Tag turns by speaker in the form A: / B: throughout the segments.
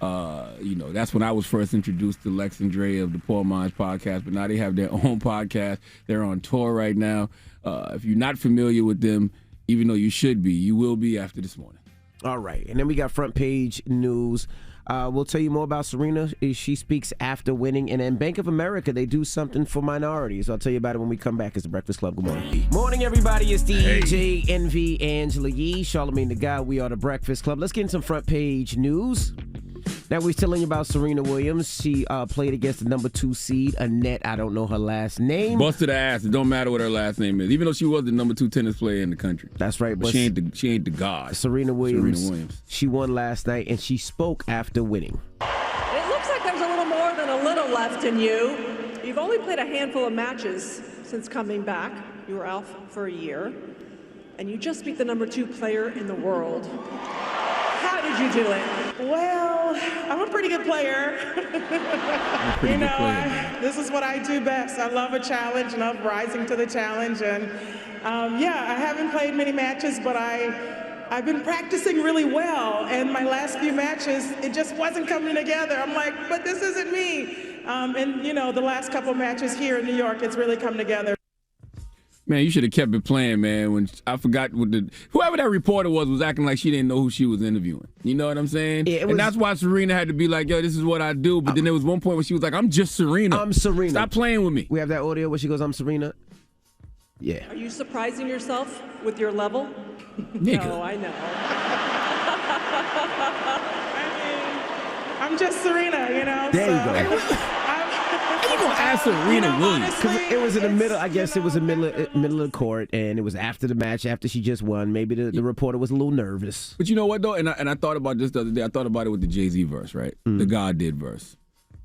A: That's when I was first introduced to Lex and Dre of the Poor Minds podcast, but now they have their own podcast. They're on tour right now. If you're not familiar with them, even though you should be, you will be after this morning.
B: All right. And then we got front page news. We'll tell you more about Serena. She speaks after winning. And then Bank of America, they do something for minorities. I'll tell you about it when we come back. It's the Breakfast Club. Good morning. Morning, everybody. It's DJ, Envy, Angela Yee, Charlamagne the Guy. We are the Breakfast Club. Let's get in some front page news. Now, we're telling you about Serena Williams. She played against the number 2 seed, Annette. I don't know her last name.
A: Busted her ass. It don't matter what her last name is, even though she was the number 2 tennis player in the country.
B: That's right.
A: But she ain't the god.
B: Serena Williams. She won last night, and she spoke after winning.
C: It looks like there's a little more than a little left in you. You've only played a handful of matches since coming back. You were out for a year, and you just beat the number 2 player in the world. How did you do it?
D: Well, I'm a pretty good player. This is what I do best. I love a challenge, love rising to the challenge. And I haven't played many matches, but I've been practicing really well. And my last few matches, it just wasn't coming together. I'm like, but this isn't me. The last couple matches here in New York, it's really come together.
A: Man, you should have kept it playing, man. When I forgot whoever that reporter was acting like she didn't know who she was interviewing. You know what I'm saying?
B: Yeah,
A: and that's why Serena had to be like, yo, this is what I do. But then there was one point where she was like, I'm just Serena.
B: I'm Serena.
A: Stop playing with me.
B: We have that audio where she goes, I'm Serena. Yeah.
C: Are you surprising yourself with your level?
A: Nigga.
C: No, I know.
D: I'm just Serena,
B: There you go.
A: You gonna ask Serena Williams?
B: Because it was in the middle. I guess it was in the middle of the court, and it was after the match, after she just won. Maybe the reporter was a little nervous.
A: But you know what though? And I thought about this the other day. I thought about it with the Jay-Z verse, right? The God did verse.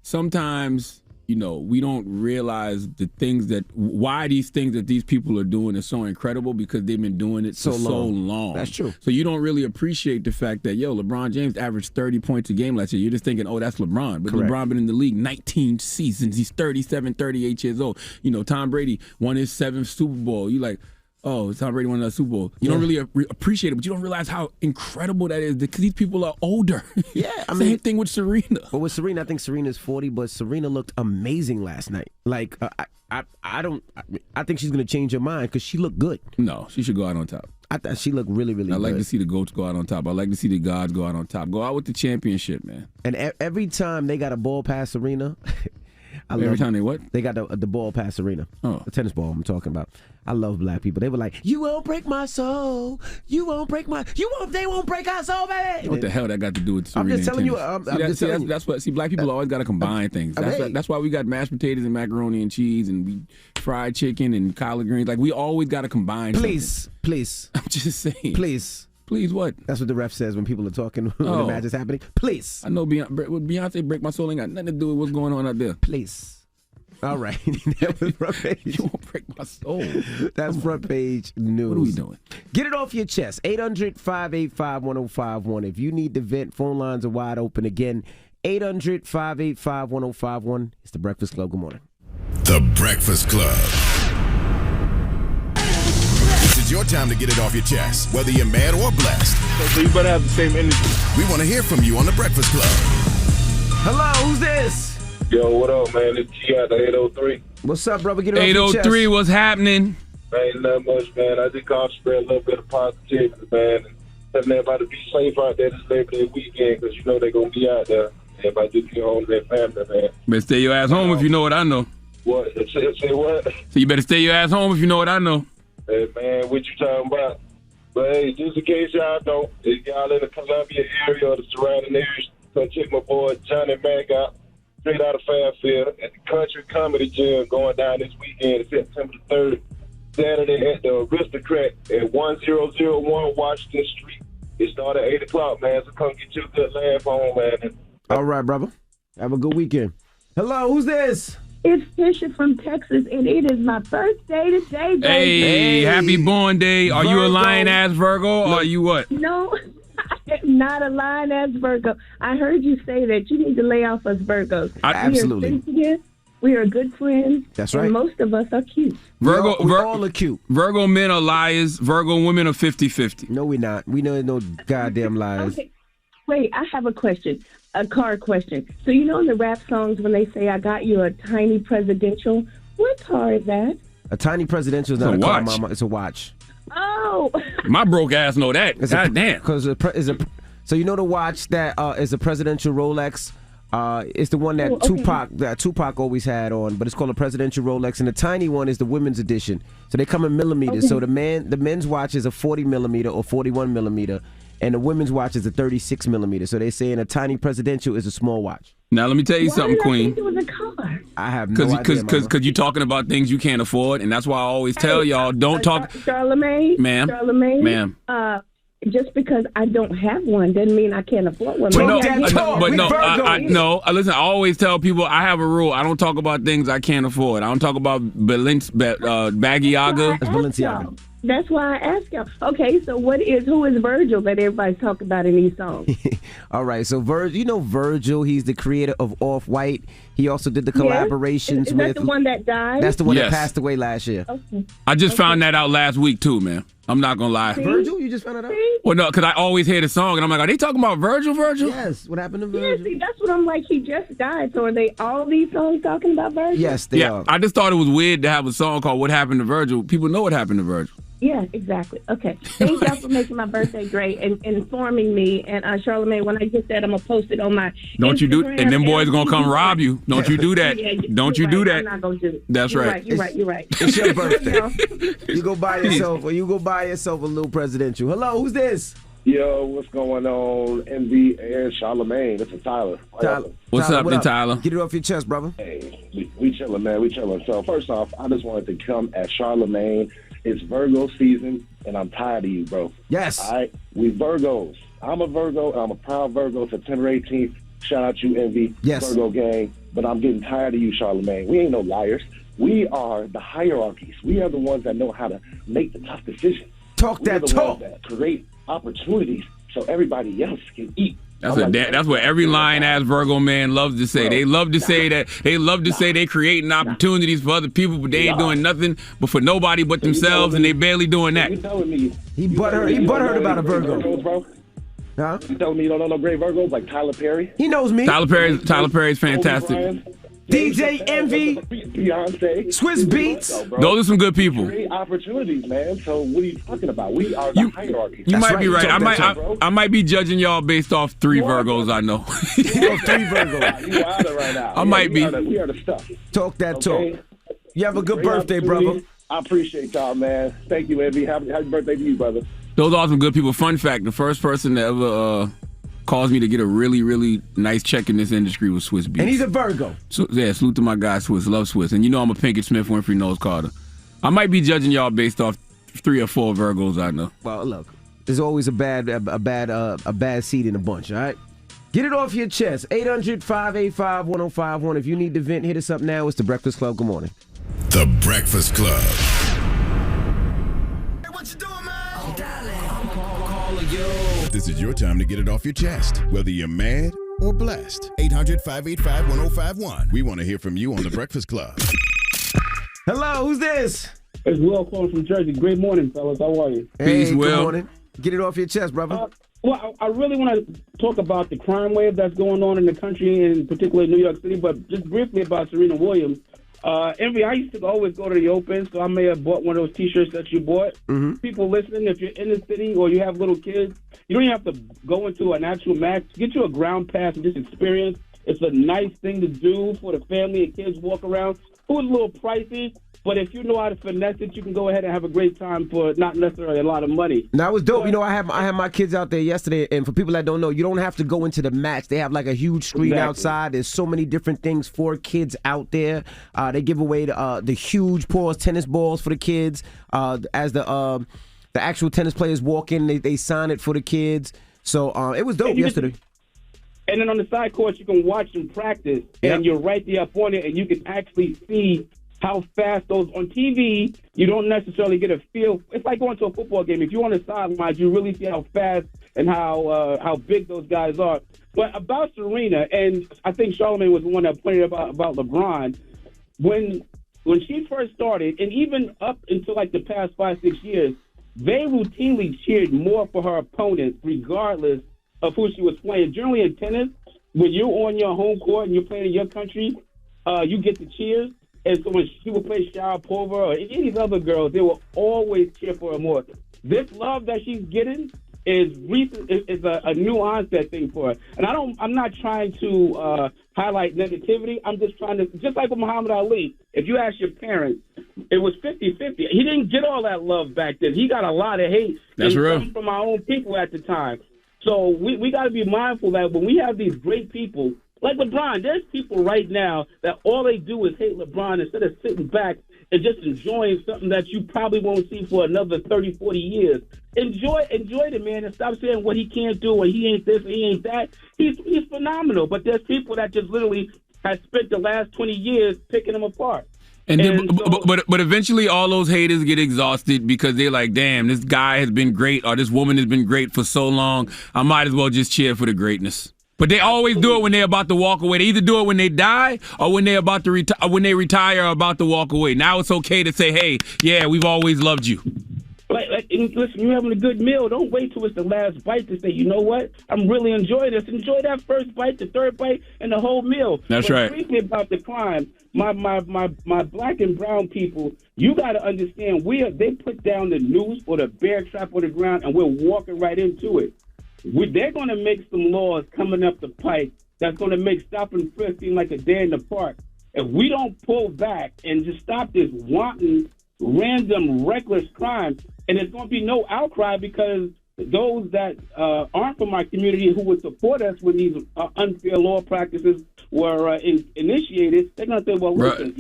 A: Sometimes, we don't realize why these things that these people are doing is so incredible because they've been doing it so long.
B: That's true.
A: So you don't really appreciate the fact that, LeBron James averaged 30 points a game last year. You're just thinking, oh, that's LeBron. But
B: Correct.
A: LeBron been in the league 19 seasons. He's 37, 38 years old. Tom Brady won his 7th Super Bowl. You like, oh, Tom Brady won another Super Bowl. You don't really appreciate it, but you don't realize how incredible that is because these people are older.
B: Yeah,
A: Same thing with Serena.
B: But with Serena, I think Serena's 40, but Serena looked amazing last night. Like, I think she's going to change her mind because she looked good.
A: No, she should go out on top.
B: I thought she looked really, really good.
A: I like to see the GOATs go out on top. I like to see the gods go out on top. Go out with the championship, man.
B: And every time they got a ball past Serena,
A: every time they what?
B: They got the ball past Serena.
A: Oh.
B: The tennis ball I'm talking about. I love black people. They were like, you won't break my soul. You won't break they won't break our soul, baby.
A: What the hell that got to do with Serena?
B: I'm just telling you.
A: That's what. See, black people always got to combine things. That's why we got mashed potatoes and macaroni and cheese and we fried chicken and collard greens. Like we always got to combine.
B: Please.
A: I'm just saying.
B: Please what? That's what the ref says when people are talking when the match is happening. Please.
A: I know Beyonce break my soul ain't got nothing to do with what's going on out there.
B: Please. All right. That was front page.
A: You won't break my soul.
B: That's front page news.
A: What are we doing?
B: Get it off your chest. 800-585-1051. If you need to vent, phone lines are wide open again. 800-585-1051. It's the Breakfast Club. Good morning.
E: The Breakfast Club. This is your time to get it off your chest, whether you're mad or blessed.
F: So you better have the same energy.
E: We want to hear from you on The Breakfast Club.
B: Hello, who's this?
F: Yo, what up, man? It's G at the 803.
B: What's up, brother? Get it off your chest.
A: 803, what's happening?
F: Ain't nothing much, man. I just called to spread a little bit of positivity, man. And telling everybody to be safe out there this Labor Day weekend because you know they're going to be out there. Everybody just get home to their family, man.
A: Better stay your ass home if you know what I know.
F: What? Say what?
A: So you better stay your ass home if you know what I know.
F: Hey, man, what you talking about? But, hey, just in case y'all don't, if y'all in the Columbia area or the surrounding areas, come check my boy Johnny Mac out. Straight out of Fairfield at the Country Comedy Gym going down this weekend, September the 3rd, Saturday at the Aristocrat at 1001 Washington Street. It started at 8 o'clock, man, so come get you a good laugh on, man.
B: All right, brother. Have a good weekend. Hello, who's this?
G: It's Tisha from Texas, and it is my birthday today, baby.
A: Hey, happy born day. Are you a lion-ass Virgo or are you what?
G: No, I'm not a lion-ass Virgo. I heard you say that you need to lay off us Virgos.
B: Absolutely.
G: We are sensitive. We are good friends.
B: That's right.
G: And most of us are cute.
A: Virgo,
B: we all are cute.
A: Virgo men are liars. Virgo women are 50-50.
B: No, we're not. We know no goddamn lies.
G: Okay. Wait, I have a question. a car question. So you know in the rap songs when they say, I got you a tiny presidential, what car is that?
B: A tiny presidential is not a car, Mama. It's a watch.
G: Oh.
A: My broke ass know that. God damn.
B: Because so you know the watch that is a presidential Rolex? It's the one that Tupac always had on, but it's called a presidential Rolex, and the tiny one is the women's edition. So they come in millimeters. So the men's watch is a 40 millimeter or 41 millimeter, and the women's watch is a 36 millimeter. So they saying a tiny presidential is a small watch.
A: Now let me tell you something, Queen.
G: It was a car.
B: I have no idea,
A: because you're talking about things you can't afford, and that's why I always tell y'all don't talk.
G: Charlamagne,
A: ma'am.
G: Just because I don't have one doesn't mean I can't afford one.
A: Listen, I always tell people I have a rule. I don't talk about things I can't afford. I don't talk about Balenciaga.
B: That's Balenciaga.
G: That's why I asked y'all. Okay, so who is Virgil that everybody's talking about in these songs?
B: All right, so Virgil, he's the creator of Off-White. He also did the collaborations
G: with... Is that the one that died?
B: That's the one that passed away last year.
G: Okay.
A: I just found that out last week, too, man. I'm not going to lie.
G: See?
B: Virgil? You just found it out?
A: Well, no, because I always hear the song, and I'm like, are they talking about Virgil?
B: Yes. What happened to Virgil?
G: Yeah, see, that's what I'm like. He just died. So are they all these songs talking about Virgil?
B: Yes, they are.
A: I just thought it was weird to have a song called What Happened to Virgil. People know what happened to Virgil.
G: Yeah, exactly. Okay. Thank y'all for making my birthday great and informing me. And Charlamagne, when I get that, I'm going to post it on my
A: Don't Instagram, you do and them boys going to come rob you. Don't you do that. Don't you do that.
G: I'm not going to do it.
A: That's right.
G: You're right.
B: It's your birthday. You go buy yourself a little presidential. Hello, who's this?
F: Yo, what's going on? MV and Charlamagne. This is Tyler.
A: What's up, Tyler?
B: Get it off your chest, brother.
F: Hey, we chilling, man. We chilling. So first off, I just wanted to come at Charlamagne. It's Virgo season, and I'm tired of you, bro.
B: Yes.
F: All right? We Virgos. I'm a Virgo, and I'm a proud Virgo. September 18th. Shout out you, Envy.
B: Yes.
F: Virgo gang. But I'm getting tired of you, Charlamagne. We ain't no liars. We are the hierarchies. We are the ones that know how to make the tough decisions.
B: Talk
F: we
B: that
F: are the
B: talk.
F: Ones that create opportunities so everybody else can eat.
A: That's what every lying-ass Virgo man loves to say. They love to say that. They love to say they creating opportunities for other people, but they ain't doing nothing but for nobody but themselves, and they barely doing that.
F: You telling me
B: he butthurt about a Virgo.
F: Virgos, bro?
B: Huh?
F: You telling me you don't know no great Virgos like Tyler Perry?
B: He knows me.
A: Tyler Perry's fantastic.
B: DJ Envy,
F: Beyonce,
B: Swiss Beats.
A: Those are some good people.
F: Great opportunities, man. So what are you talking about? We are the hierarchy.
A: You might be right. I might be judging y'all based off 3 Virgos I know.
B: 3 Virgos.
F: You out of right now.
A: I might be.
F: We are the stuff.
B: Talk that talk. You have a good birthday, brother.
F: I appreciate y'all, man. Thank you, Envy. Happy birthday to you, brother.
A: Those are some good people. Fun fact: the first person that ever caused me to get a really, really nice check in this industry was Swiss Beats.
B: And he's a Virgo.
A: So, yeah, salute to my guy Swiss. Love Swiss. And you know I'm a Pinkett Smith, Winfrey Knowles Carter. I might be judging y'all based off 3 or 4 Virgos I know.
B: Well, look, there's always a bad seed in a bunch, all right? Get it off your chest. 800-585-1051. If you need to vent, hit us up now. It's The Breakfast Club. Good morning.
E: The Breakfast Club.
H: Hey, what you doing, man?
B: Oh, darling, I'm calling you.
E: This is your time to get it off your chest, whether you're mad or blessed. 800-585-1051. We want to hear from you on The Breakfast Club.
B: Hello, who's this?
I: It's Will calling from Jersey. Great morning, fellas. How are you?
B: Hey,
A: Peace, Will.
B: Good morning. Get it off your chest, brother.
I: Well, I really want to talk about the crime wave that's going on in the country, and particularly New York City, but just briefly about Serena Williams. Envy, I used to always go to the Open, so I may have bought one of those T-shirts that you bought.
B: Mm-hmm.
I: People listening, if you're in the city or you have little kids, you don't even have to go into an actual match. Get you a ground pass and just experience. It's a nice thing to do for the family and kids walk around. It was a little pricey, but if you know how to finesse it, you can go ahead and have a great time for not necessarily a lot of money.
B: Now, it was dope. You know, I had my kids out there yesterday, and for people that don't know, you don't have to go into the match. They have like a huge screen outside. There's so many different things for kids out there. They give away the huge tennis balls for the kids. As the actual tennis players walk in, they sign it for the kids. So it was dope yesterday.
I: And then on the side courts, you can watch them practice, and you're right there up on it, and you can actually see how fast those on TV. You don't necessarily get a feel. It's like going to a football game. If you're on the sidelines, you really see how fast and how big those guys are. But about Serena, and I think Charlamagne was the one that pointed about LeBron. When she first started, and even up until like the past 5-6 years, they routinely cheered more for her opponent, regardless of who she was playing. Generally in tennis, when you're on your home court and you're playing in your country, you get the cheers. And so when she would play Sharapova or any of these other girls, they will always cheer for her more. This love that she's getting is a new onset thing for her. And I'm not trying to highlight negativity. I'm just trying to, just like with Muhammad Ali, if you ask your parents, it was 50-50. He didn't get all that love back then. He got a lot of hate.
A: That's real.
I: From our own people at the time. So we got to be mindful that when we have these great people, like LeBron, there's people right now that all they do is hate LeBron instead of sitting back and just enjoying something that you probably won't see for another 30, 40 years. Enjoy the man and stop saying what he can't do or he ain't this or he ain't that. He's phenomenal. But there's people that just literally have spent the last 20 years picking him apart.
A: But eventually all those haters get exhausted because they're like, damn, this guy has been great or this woman has been great for so long. I might as well just cheer for the greatness. But they always do it when they're about to walk away. They either do it when they die or when they're about to when they retire or about to walk away. Now it's okay to say, hey, yeah, we've always loved you.
I: Listen, you're having a good meal. Don't wait till it's the last bite to say, you know what? I'm really enjoying this. Enjoy that first bite, the third bite, and the whole meal.
A: That's right.
I: Speaking about the crime, my black and brown people, you got to understand, they put down the noose or the bear trap on the ground, and we're walking right into it. They're going to make some laws coming up the pike that's going to make stop and frisk seem like a day in the park. If we don't pull back and just stop this wanton, random, reckless crime, and there's going to be no outcry because those that aren't from our community who would support us when these unfair law practices were initiated, they're going to say, well, listen,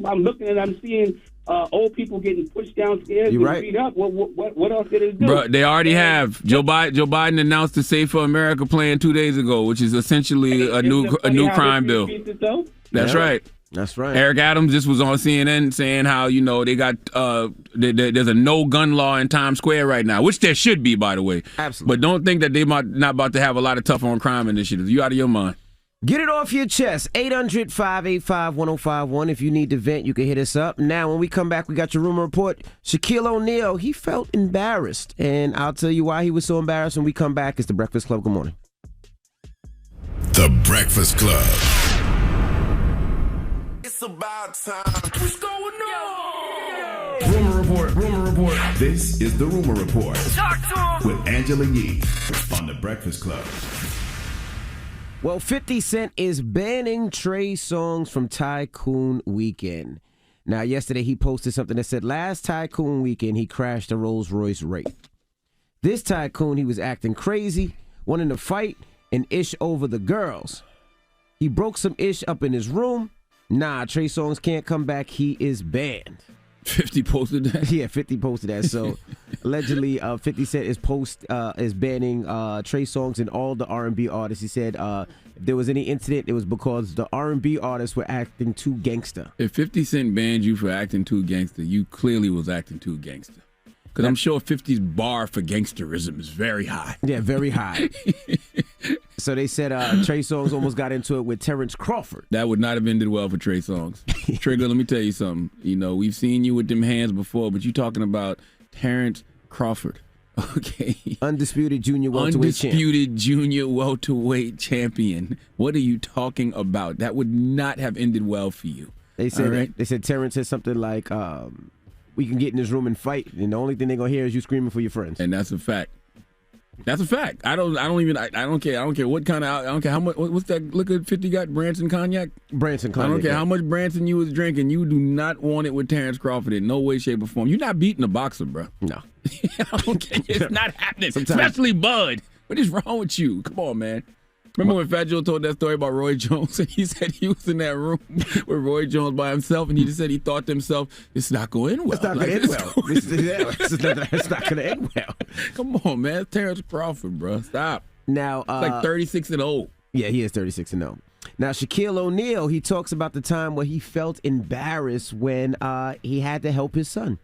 I: I'm looking and I'm seeing old people getting pushed downstairs and beat up. What else did they do?
A: Bro, they already have. Joe Biden announced the Save for America plan 2 days ago, which is essentially a new crime bill. That's right.
B: That's right.
A: Eric Adams just was on CNN saying how, they got there's a no gun law in Times Square right now, which there should be, by the way.
B: Absolutely.
A: But don't think that they might not about to have a lot of tough on crime initiatives. You out of your mind.
B: Get it off your chest. 800-585-1051. If you need to vent, you can hit us up. Now, when we come back, we got your rumor report. Shaquille O'Neal, he felt embarrassed. And I'll tell you why he was so embarrassed when we come back. It's The Breakfast Club. Good morning.
E: The Breakfast Club.
H: It's about time. What's going on?
E: Rumor report. This is the Rumor Report.
H: Talk to him.
E: With Angela Yee on The Breakfast Club.
B: Well, 50 Cent is banning Trey Songz from Tycoon Weekend. Now, yesterday he posted something that said, last Tycoon Weekend, he crashed a Rolls-Royce Wraith. This Tycoon, he was acting crazy, wanting to fight and ish over the girls. He broke some ish up in his room. Nah, Trey Songz can't come back. He is banned.
A: 50 posted that?
B: Yeah, 50 posted that. So allegedly, 50 Cent is banning Trey Songz and all the R&B artists. He said if there was any incident, it was because the R&B artists were acting too gangster.
A: If 50 Cent banned you for acting too gangster, you clearly was acting too gangster. Because I'm sure 50's bar for gangsterism is very high.
B: Yeah, very high. So they said Trey Songz almost got into it with Terrence Crawford.
A: That would not have ended well for Trey Songz. Trigger, let me tell you something. We've seen you with them hands before, but you talking about Terrence Crawford. Okay.
B: Undisputed junior welterweight champion. What are you talking about? That would not have ended well for you. They said Terrence said something like, we can get in this room and fight, and the only thing they're gonna hear is you screaming for your friends.
A: And that's a fact. That's a fact. I don't care what kind of, I don't care how much, what's that liquor 50 got? Branson Cognac?
B: Branson Cognac.
A: I don't care how much Branson you was drinking. You do not want it with Terrence Crawford in no way, shape, or form. You're not beating a boxer, bro.
B: No.
A: I don't care. It's not happening. Especially Bud. What is wrong with you? Come on, man. Remember when Fat Joe told that story about Roy Jones? And he said he was in that room with Roy Jones by himself, and he just said he thought to himself, it's not going to end well.
B: It's not going to end well. It's not going to end well.
A: Come on, man. It's Terrence Crawford, bro. Stop.
B: Now,
A: like 36-0.
B: Yeah, he is 36-0. Now, Shaquille O'Neal, he talks about the time where he felt embarrassed when he had to help his son.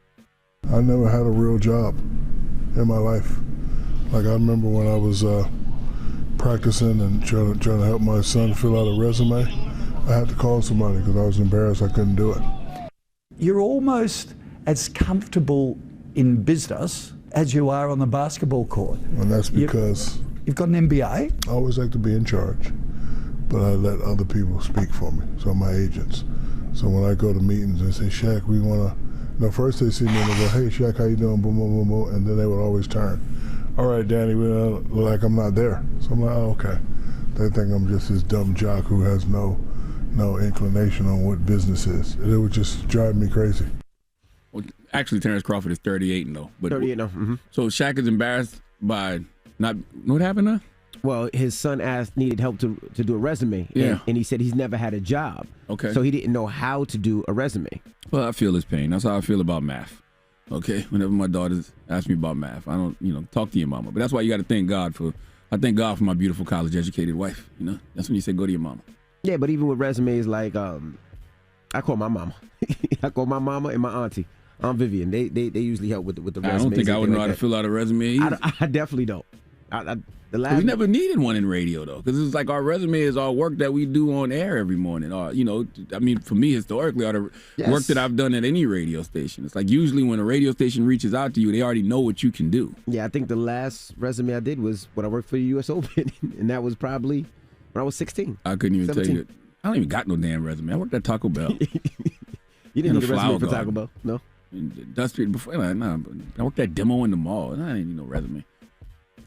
J: I never had a real job in my life. Like, I remember when I was practicing and trying to help my son fill out a resume, I had to call somebody because I was embarrassed I couldn't do it.
K: You're almost as comfortable in business as you are on the basketball court.
J: And that's because
K: you've got an MBA.
J: I always like to be in charge. but I let other people speak for me, so my agents. So when I go to meetings and say, Shaq, we want to, first they see me and they go, hey, Shaq, how you doing, boom, boom, boom, boom, and then they would always turn. All right, Danny, like I'm not there. So I'm like, oh, okay. They think I'm just this dumb jock who has no inclination on what business is. It would just drive me crazy.
A: Well, actually, Terrence Crawford is 38 though.
B: 38 now. Mm-hmm.
A: So Shaq is embarrassed by not. What happened now?
B: Well, his son needed help to do a resume.
A: Yeah.
B: And he said he's never had a job.
A: Okay.
B: So he didn't know how to do a resume.
A: Well, I feel his pain. That's how I feel about math. Okay. Whenever my daughters ask me about math, I don't, talk to your mama. But that's why you got to thank God for. I thank God for my beautiful college-educated wife. That's when you say go to your mama.
B: Yeah, but even with resumes, like I call my mama. I call my mama and my auntie, Aunt Vivian. They usually help with the resumes.
A: I don't think I would know how to fill out a resume either.
B: I definitely don't.
A: We never needed one in radio though, because it's like our resume is all work that we do on air every morning. Or for me historically, all the work that I've done at any radio station. It's like usually when a radio station reaches out to you, they already know what you can do.
B: Yeah, I think the last resume I did was when I worked for the U.S. Open, and that was probably when I was 16.
A: I couldn't even
B: 17.
A: tell you that. I don't even got no damn resume. I worked at Taco Bell.
B: You didn't need a resume for Taco Bell, no?
A: Industrial before, nah. I worked at Demo in the mall, and I didn't need no resume.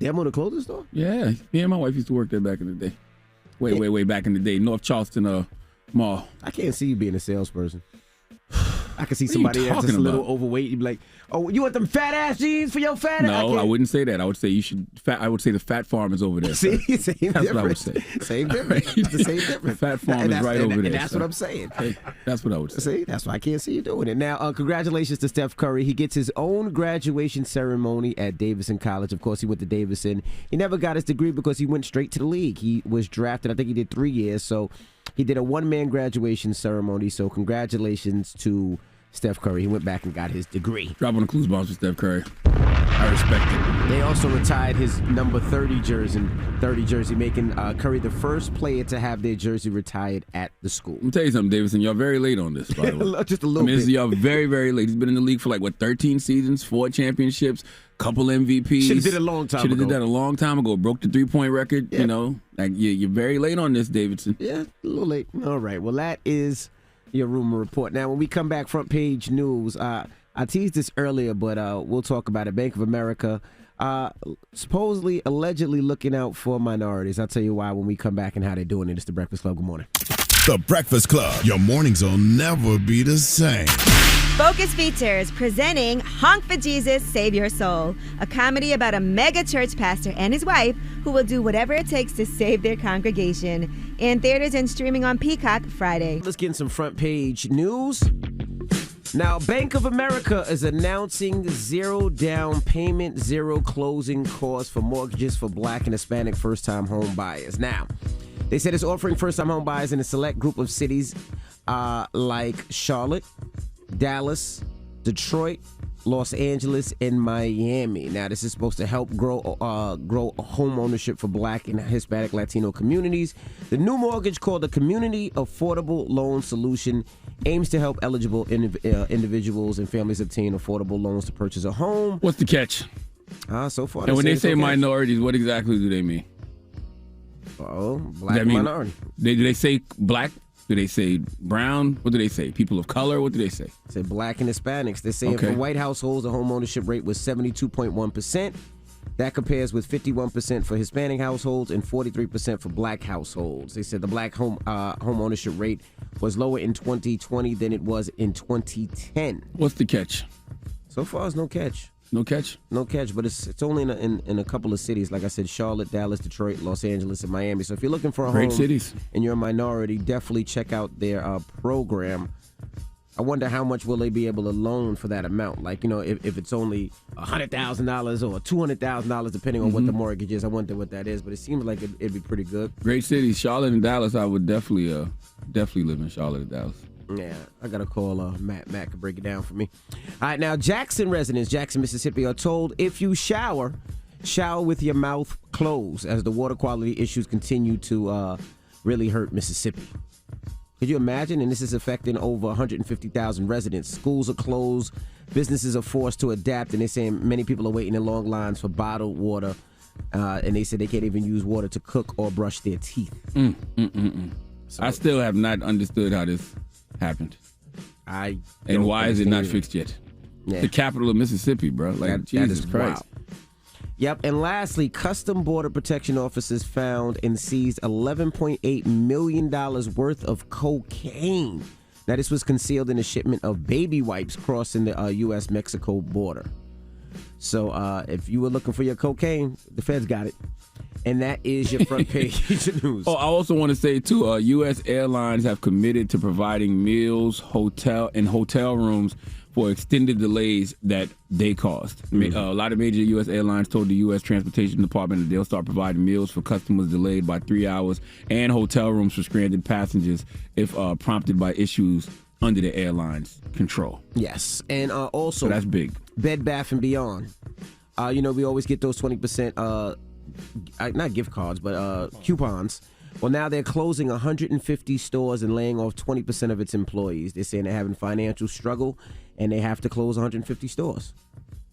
B: Demo in the clothing store?
A: Yeah, me and my wife used to work there back in the day. Way back in the day, North Charleston Mall.
B: I can't see you being a salesperson. I can see somebody that's just a little overweight. You'd be like, "Oh, you want them fat ass jeans for your fat ass?"
A: No, I wouldn't say that. I would say you should. I would say the fat farm is over there.
B: See, same
A: that's
B: difference.
A: What I would say.
B: Same difference. It's the same difference.
A: The fat farm is right over there.
B: And that's what I'm saying.
A: Hey, that's what I would say.
B: See, that's why I can't see you doing it. Now, congratulations to Steph Curry. He gets his own graduation ceremony at Davidson College. Of course, he went to Davidson. He never got his degree because he went straight to the league. He was drafted. I think he did 3 years. So he did a one-man graduation ceremony. So congratulations to Steph Curry. He went back and got his degree.
A: Drop on the clues bombs for Steph Curry. I respect it.
B: They also retired his number 30 jersey, making Curry the first player to have their jersey retired at the school.
A: Let me tell you something, Davidson. Y'all very late on this, by the way.
B: Just a little bit.
A: Y'all very, very late. He's been in the league for 13 seasons, 4 championships, couple MVPs.
B: Should have did it a long time ago.
A: Should have did that a long time ago. Broke the 3-point record, You're very late on this, Davidson.
B: Yeah, a little late. All right. Well, that is your rumor report. Now, when we come back, front page news, I teased this earlier, but we'll talk about it. Bank of America supposedly, allegedly looking out for minorities. I'll tell you why when we come back and how they're doing it. It's The Breakfast Club. Good morning.
E: The Breakfast Club. Your mornings will never be the same.
L: Focus Features presenting Honk for Jesus, Save Your Soul, a comedy about a mega church pastor and his wife who will do whatever it takes to save their congregation. In theaters and streaming on Peacock Friday.
B: Let's get in some front page news. Now, Bank of America is announcing 0 down payment, 0 closing costs for mortgages for Black and Hispanic first-time home buyers. Now, they said it's offering first-time home buyers in a select group of cities like Charlotte, Dallas, Detroit, Los Angeles, and Miami. Now, this is supposed to help grow home ownership for Black and Hispanic Latino communities. The new mortgage, called the Community Affordable Loan Solution, aims to help eligible individuals and families obtain affordable loans to purchase a home.
A: What's the catch?
B: So far,
A: and when they say minorities, what exactly do they mean?
B: Black and minority.
A: Do they say Black? Do they say brown? What do they say? People of color? What do they say?
B: They say Black and Hispanics. They're saying for white households, the home ownership rate was 72.1%. That compares with 51% for Hispanic households and 43% for Black households. They said the Black home ownership rate was lower in 2020 than it was in 2010.
A: What's the catch?
B: So far, it's no catch.
A: No catch?
B: No catch, but it's only in a couple of cities. Like I said, Charlotte, Dallas, Detroit, Los Angeles, and Miami. So if you're looking for a
A: great
B: home
A: cities
B: and you're a minority, definitely check out their program. I wonder how much will they be able to loan for that amount? Like, if it's only $100,000 or $200,000, depending on what the mortgage is. I wonder what that is, but it seems like it'd be pretty good.
A: Great cities, Charlotte and Dallas. I would definitely live in Charlotte and Dallas.
B: Yeah, I got to call Matt. Matt can break it down for me. All right, now, Jackson residents, Jackson, Mississippi, are told if you shower with your mouth closed as the water quality issues continue to really hurt Mississippi. Could you imagine? And this is affecting over 150,000 residents. Schools are closed. Businesses are forced to adapt. And they're saying many people are waiting in long lines for bottled water And they said they can't even use water to cook or brush their teeth.
A: So, I still have not understood how this happened. And why is it not fixed yet? Yeah. The capital of Mississippi, bro. Like, Jesus Christ.
B: Wild. Yep, and lastly, Custom Border Protection officers found and seized $11.8 million worth of cocaine. Now, this was concealed in a shipment of baby wipes crossing the U.S.-Mexico border. So if you were looking for your cocaine, the feds got it. And that is your front page of news.
A: Oh, I also want to say, too, U.S. airlines have committed to providing meals, hotel rooms for extended delays that they caused. A lot of major U.S. airlines told the U.S. Transportation Department that they'll start providing meals for customers delayed by 3 hours and hotel rooms for stranded passengers if prompted by issues under the airline's control.
B: Yes, and also...
A: So that's big.
B: Bed Bath & Beyond. We always get those 20%, not gift cards, but coupons. Well, now they're closing 150 stores and laying off 20% of its employees. They're saying they're having financial struggle, and they have to close 150 stores,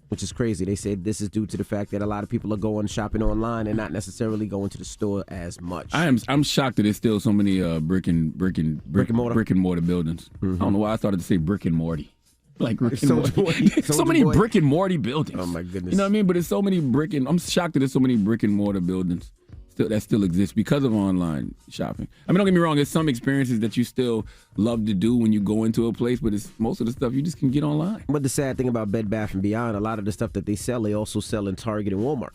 B: which is crazy. They said this is due to the fact that a lot of people are going shopping online and not necessarily going to the store as much.
A: I'm shocked that there's still so many brick and mortar buildings. I don't know why I started to say brick and Morty. Like Rick and Morty. So many brick and Morty buildings.
B: Oh my goodness.
A: You know what I mean? But there's so many I'm shocked that there's so many brick and mortar buildings that still exist because of online shopping. I mean, don't get me wrong, there's some experiences that you still love to do when you go into a place, but it's most of the stuff you just can get online.
B: But the sad thing about Bed Bath & Beyond, a lot of the stuff that they sell, they also sell in Target and Walmart.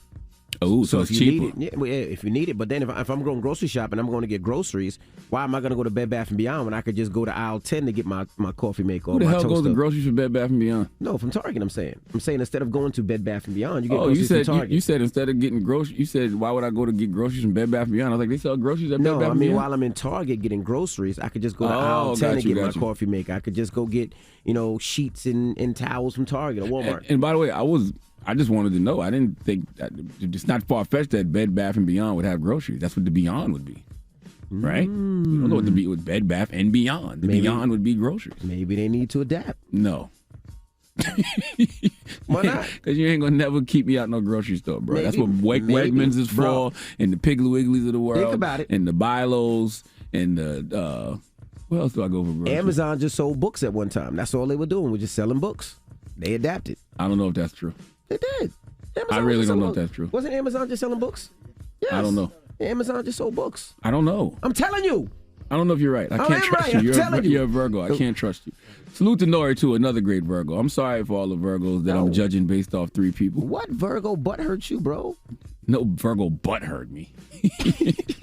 A: Oh, so it's cheaper.
B: If you need it. But then if I'm going grocery shopping, I'm going to get groceries, why am I going to go to Bed Bath & Beyond when I could just go to aisle 10 to get my coffee maker or my toaster?
A: Who the hell goes to groceries for Bed Bath & Beyond?
B: No, from Target, I'm saying. I'm saying instead of going to Bed Bath & Beyond, you get groceries from Target.
A: You said instead of getting groceries, you said, why would I go to get groceries from Bed Bath & Beyond? I was like, they sell groceries at Bed Bath & Beyond?
B: No, I mean, while I'm in Target getting groceries, I could just go to aisle 10 and get my coffee maker. I could just go get, sheets and towels from Target or Walmart.
A: And by the way, I just wanted to know. I didn't think that it's not far-fetched that Bed Bath & Beyond would have groceries. That's what the Beyond would be, right? We don't know what the with Bed Bath & Beyond. The Beyond would be groceries.
B: Maybe they need to adapt.
A: No.
B: Why not?
A: Because you ain't going to never keep me out no grocery store, bro. That's what Wegmans is for, and the Piggly Wigglies of the world.
B: Think about it.
A: And the Bilos, and the, where else do I go for groceries?
B: Amazon just sold books at one time. That's all they were doing, was just selling books. They adapted.
A: I don't know if that's true.
B: They did.
A: I really don't know if that's true.
B: Wasn't Amazon just selling books? Yes.
A: I don't know.
B: Amazon just sold books.
A: I don't know.
B: I'm telling you.
A: I don't know if you're right. I can't trust you. You're a Virgo. I can't trust you. Salute to Nori, too, another great Virgo. I'm sorry for all the Virgos that I'm judging based off 3 people.
B: What Virgo butt hurt you, bro?
A: No Virgo butt hurt me.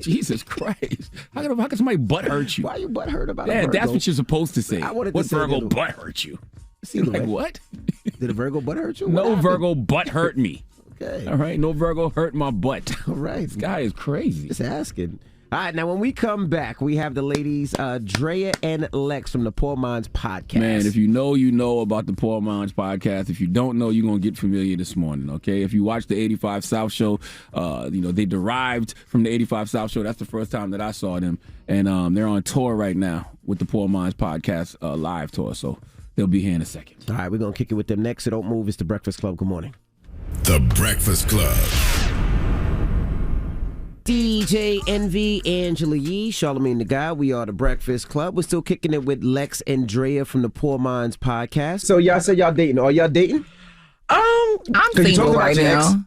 A: Jesus Christ. How can somebody butt hurt you?
B: Why are you butt hurt about a Virgo?
A: That's what you're supposed to say.
B: What
A: Virgo butt hurt you? Like what?
B: Did a Virgo butt hurt you?
A: No Virgo butt hurt me.
B: Okay.
A: All right. No Virgo hurt my butt.
B: All right.
A: This guy is crazy.
B: Just asking. All right. Now, when we come back, we have the ladies, Drea and Lex from the Poor Minds Podcast.
A: Man, if you know, you know about the Poor Minds Podcast. If you don't know, you're going to get familiar this morning, okay? If you watch the 85 South show, they derived from the 85 South show. That's the first time that I saw them. And they're on tour right now with the Poor Minds Podcast live tour. So they'll be here in a second.
B: All right, we're going to kick it with them next. So don't move. It's The Breakfast Club. Good morning.
E: The Breakfast Club.
B: DJ Envy, Angela Yee, Charlamagne the Guy. We are The Breakfast Club. We're still kicking it with Lex and Drea from the Poor Minds Podcast. So y'all said y'all dating. Are y'all dating?
M: I'm single right now.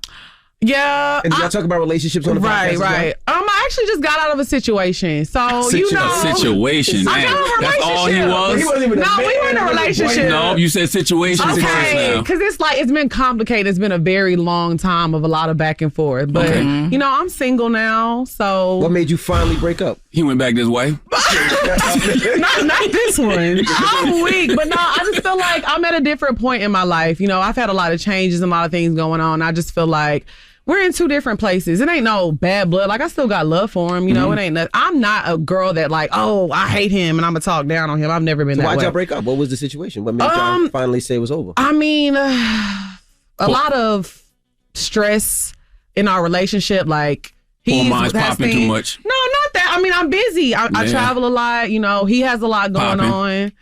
M: Yeah.
B: And y'all talk about relationships on the podcast?
M: Right. I actually just got out of a situation. So,
A: A situation, man. That's all he was?
B: He wasn't even
M: we were in a relationship.
A: No, you said situation.
M: Okay, because it's been complicated. It's been a very long time of a lot of back and forth. But, I'm single now, so.
B: What made you finally break up?
A: He went back to his wife?
M: not this one. I'm weak, but no, I just feel like I'm at a different point in my life. I've had a lot of changes and a lot of things going on. I just feel like we're in 2 different places. It ain't no bad blood. Like, I still got love for him. It ain't nothing. I'm not a girl that like, I hate him and I'm going to talk down on him. I've never been that way.
B: Why'd y'all break up? What was the situation? What made y'all finally say it was over?
M: I mean, a lot of stress in our relationship. Like,
A: Poor Minds popping too much.
M: No, not that. I mean, I'm busy. I travel a lot. He has a lot going on.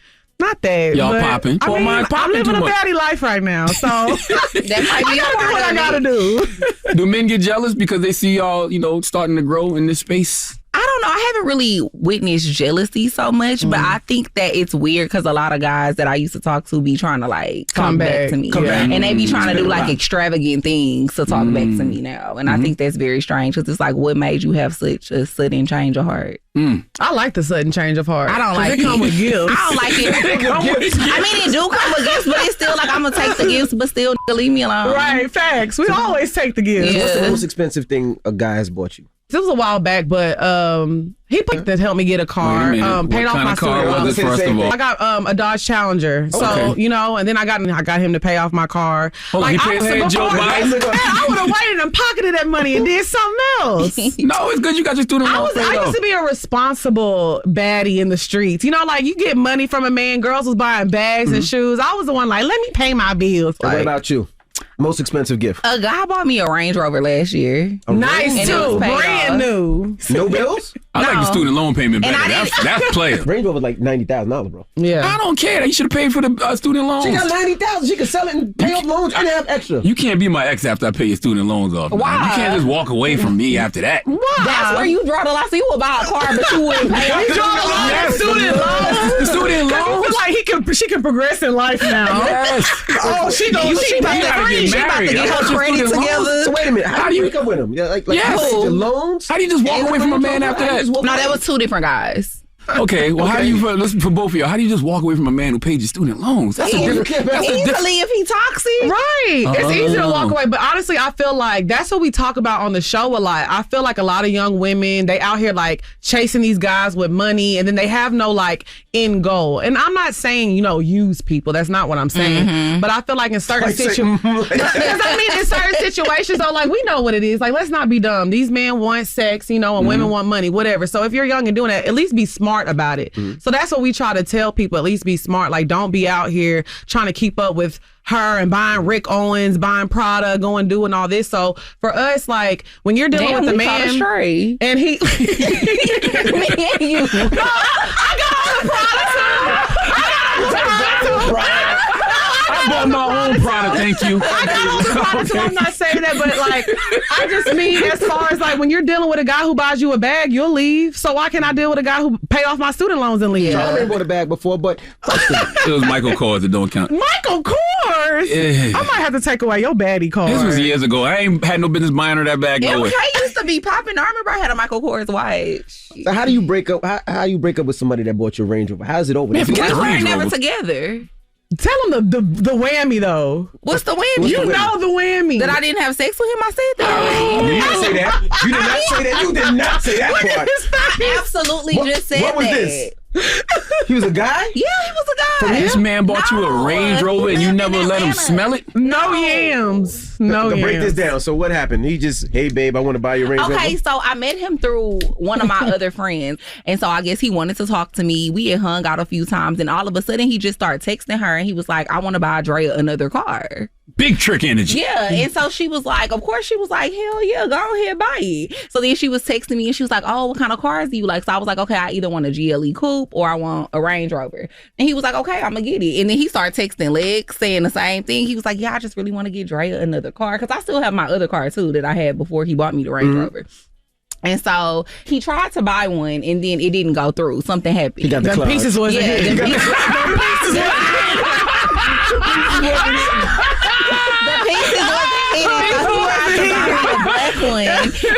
M: Not that.
A: Y'all
M: but,
A: popping.
M: I mean, I'm living a baddie life right now, so
N: That might be
M: I gotta do what I gotta do.
A: Do men get jealous because they see y'all, starting to grow in this space?
N: I don't know. I haven't really witnessed jealousy so much, but I think that it's weird because a lot of guys that I used to talk to be trying to like come back to me. And they be trying to do like extravagant things to talk back to me now. And I think that's very strange because it's like, what made you have such a sudden change of heart?
M: I like the sudden change of heart.
N: I don't like
M: it. It come with gifts.
N: I don't like it. I mean, it do come with gifts, but it's still like I'm gonna take the gifts, but still leave me alone.
M: Right, facts. We always take the gifts.
B: What's the most expensive thing a guy has bought you?
M: This was a while back, but he put that helped me get a car.
A: Wait a minute.
M: Paid
A: What
M: off
A: kind
M: my
A: of car
M: student
A: was it,
M: loans.
A: first of all?
M: I got a Dodge Challenger. So,
A: Okay.
M: and then I got him to pay off my car.
A: Hold on, he paid for Joe Biden?
M: I would have waited and pocketed that money and did something else.
A: No, it's good you got your student loans paid
M: I
A: off.
M: used to be a responsible baddie in the streets. Like you get money from a man. Girls was buying bags and shoes. I was the one like, let me pay my bills.
B: What about you? Most expensive gift?
N: A guy bought me a Range Rover last year.
M: Nice too, brand new.
B: No bills?
A: I like the student loan payment better. That's player.
B: Range Rover like $90,000, bro.
M: Yeah.
A: I don't care. You should have paid for the student loans.
B: She got $90,000. She could sell it and pay off loans and have extra.
A: You can't be my ex after I pay your student loans off. man.
N: Why?
A: You can't just walk away from me after that.
M: Why?
N: That's where you draw the line. So you will buy a car, but you wouldn't pay off.
M: You draw the line at student loans.
A: The student
M: Cause you
A: loans?
M: feel like she can progress in life now.
A: Yes.
M: Oh, she about
A: You gotta get married.
N: get her credit together.
B: So wait a minute. How do you break up with him? Yeah, like
A: Yes.
B: the loans?
A: How do you just walk away from a man after that?
N: No, that was two different guys.
A: Okay, well, how do you, listen, for both of y'all, how do you just walk away from a man who paid your student loans? That's a different.
N: Easily if he toxic.
M: Right. It's easy to walk away. But honestly, I feel like that's what we talk about on the show a lot. I feel like a lot of young women, they out here like chasing these guys with money and then they have no like end goal. And I'm not saying, use people. That's not what I'm saying. But I feel like in certain situations, in certain situations, though, like we know what it is. Like, let's not be dumb. These men want sex, and women want money, whatever. So if you're young and doing that, at least be smart about it. So that's what we try to tell people, at least be smart. Like, don't be out here trying to keep up with her and buying Rick Owens, buying Prada, doing all this. So for us, like when you're dealing with the man and he
N: Me and you.
M: No, I got all the Prada too.
A: I bought my own product, thank you.
M: I got all the Prada too. I'm not saying that, but like I just mean as far as like when you're dealing with a guy who buys you a bag, you'll leave. So why can't I deal with a guy who paid off my student loans and leave?
B: Charlamagne bought a bag before, but
A: it was Michael Kors that don't count.
M: Michael Kors?
A: Yeah.
M: I might have to take away your baddie card.
A: This was years ago. I ain't had no business buying her that bag. No way.
N: MK used to be popping. I remember I had a Michael Kors watch.
B: So how do you break up? How you break up with somebody that bought your Range Rover? How's it over?
A: Man, forget the
N: We were
A: Range
N: never
A: Rover.
N: together.
M: Tell him the whammy though.
N: What's the whammy?
M: You know the whammy.
N: That I didn't have sex with him. I said that.
B: You didn't say that. You did not say that. You did not say that part.
N: I absolutely just said
B: What was
N: that.
B: this? He was a guy?
N: Yeah, he was a guy.
A: This man bought you a Range Rover and you never let him smell it?
M: No yams. No yams.
B: Break this down. So what happened? He just, hey babe, I want to buy your Range Rover.
N: Okay, so I met him through one of my other friends. And so I guess he wanted to talk to me. We had hung out a few times and all of a sudden he just started texting her and he was like, I want to buy Drea another car.
A: Big trick energy.
N: Yeah, and so she was like, of course she was like, hell yeah, go ahead, buy it. So then she was texting me and she was like, oh, what kind of cars do you like? So I was like, okay, I either want a GLE coupe or I want a Range Rover. And he was like, okay, I'm gonna get it. And then he started texting Lex saying the same thing. He was like, yeah, I just really want to get Drea another car because I still have my other car too that I had before he bought me the Range Rover. And so he tried to buy one and then it didn't go through. Something happened.
B: He got the cloud.
M: Pieces wasn't
N: Yeah,
M: here.
N: the pieces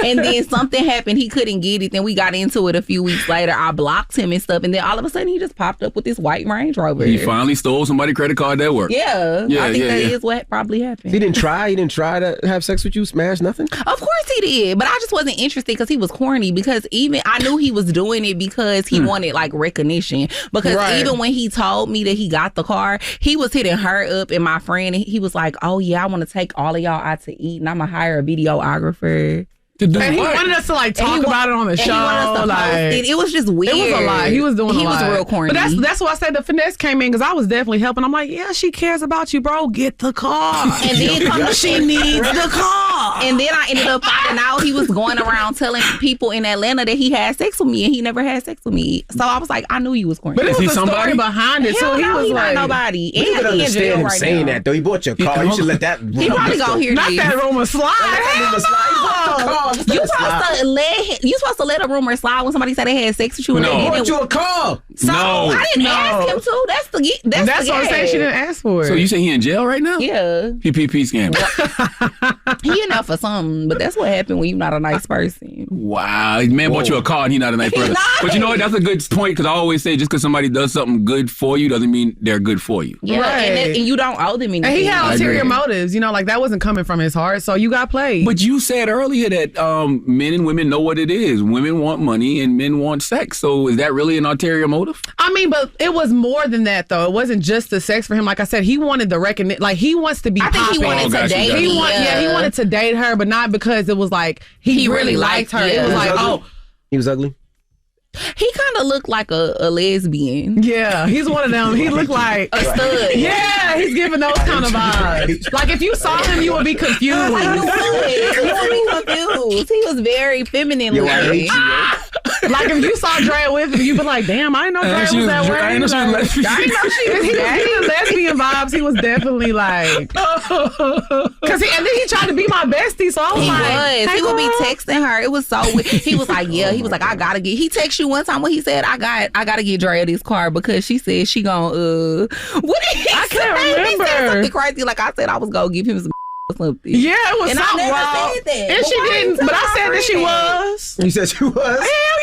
N: and then something happened. He couldn't get it. Then we got into it a few weeks later. I blocked him and stuff. And then all of a sudden, he just popped up with this white Range Rover.
A: He finally stole somebody's credit card at work.
N: Yeah, I think that is what probably happened.
B: He didn't try to have sex with you, smash nothing?
N: Of course he did, but I just wasn't interested because he was corny. Because even I knew he was doing it because he wanted like recognition. Because even when he told me that he got the car, he was hitting her up and my friend, and he was like, "Oh yeah, I want to take all of y'all out to eat, and I'm gonna hire a videographer."
M: And he wanted us to like talk about it on the show.
N: It was just weird.
M: It was a lot. He was doing a lot.
N: He was real corny.
M: But that's why I said the finesse came in because I was definitely helping. I'm like, yeah, she cares about you, bro. Get the car.
N: And then
M: she needs the car.
N: And then I ended up finding out he was going around telling people in Atlanta that he had sex with me, and he never had sex with me. So I was like, I knew you was corny.
M: But it was a story behind it.
N: Hell
M: So he
N: no,
M: was
N: he
M: like,
N: not nobody.
B: You
N: And
B: can
N: he in jail
B: understand him
N: right
B: saying
N: now.
B: that though. He bought your car. You should let that.
N: He probably gonna hear
M: not
N: this.
M: that rumor slide.
N: You supposed to let a rumor slide when somebody said they had sex with you.
B: No.
N: And
B: Bought you a car.
N: So I didn't ask him to. That's
M: what I'm saying. She didn't ask for it.
A: So you say he in jail right now?
N: Yeah.
A: PPP scam.
N: He enough for something, but that's what happened when you're not a nice person.
A: Wow, man bought you a car and he not a nice person. But you know what? That's a good point because I always say just because somebody does something good for you doesn't mean they're good for you.
N: Yeah, and you don't owe them anything.
M: And he had ulterior motives, like that wasn't coming from his heart, so you got played.
A: But you said earlier that men and women know what it is. Women want money and men want sex. So is that really an ulterior motive?
M: I mean, but it was more than that, though. It wasn't just the sex for him. Like I said, he wanted the recognition. Like, he wants to be
N: I think he wanted to date
M: he wanted to date her, but not because it was like he really liked her.
N: Yeah.
M: It was like,
B: he was ugly.
N: He kind of looked like a lesbian.
M: Yeah, he's one of them. He looked like
N: a stud.
M: Yeah, he's giving those kind of vibes. Like, if you saw him, you would be confused.
N: You would be confused. He was very feminine looking.
M: Like, if you saw Drea with him, you'd be like, damn, I didn't know Drea was that way.
A: I didn't know she was lesbian.
M: I didn't know she was giving lesbian vibes. He was definitely like, because and then he tried to be my bestie, so I was like,
N: He would be texting her. It was so weird. He was like, I gotta get. He texted you one time when he said, I gotta get Drea this car because she said she gonna what did he say?
M: I can't remember.
N: He said something crazy. Like I said, I was gonna give him some or something.
M: Yeah, it was
N: and
M: something
N: I never
M: wrong.
N: said that.
M: And she didn't, but I said that she was.
B: You said she was?
M: Hell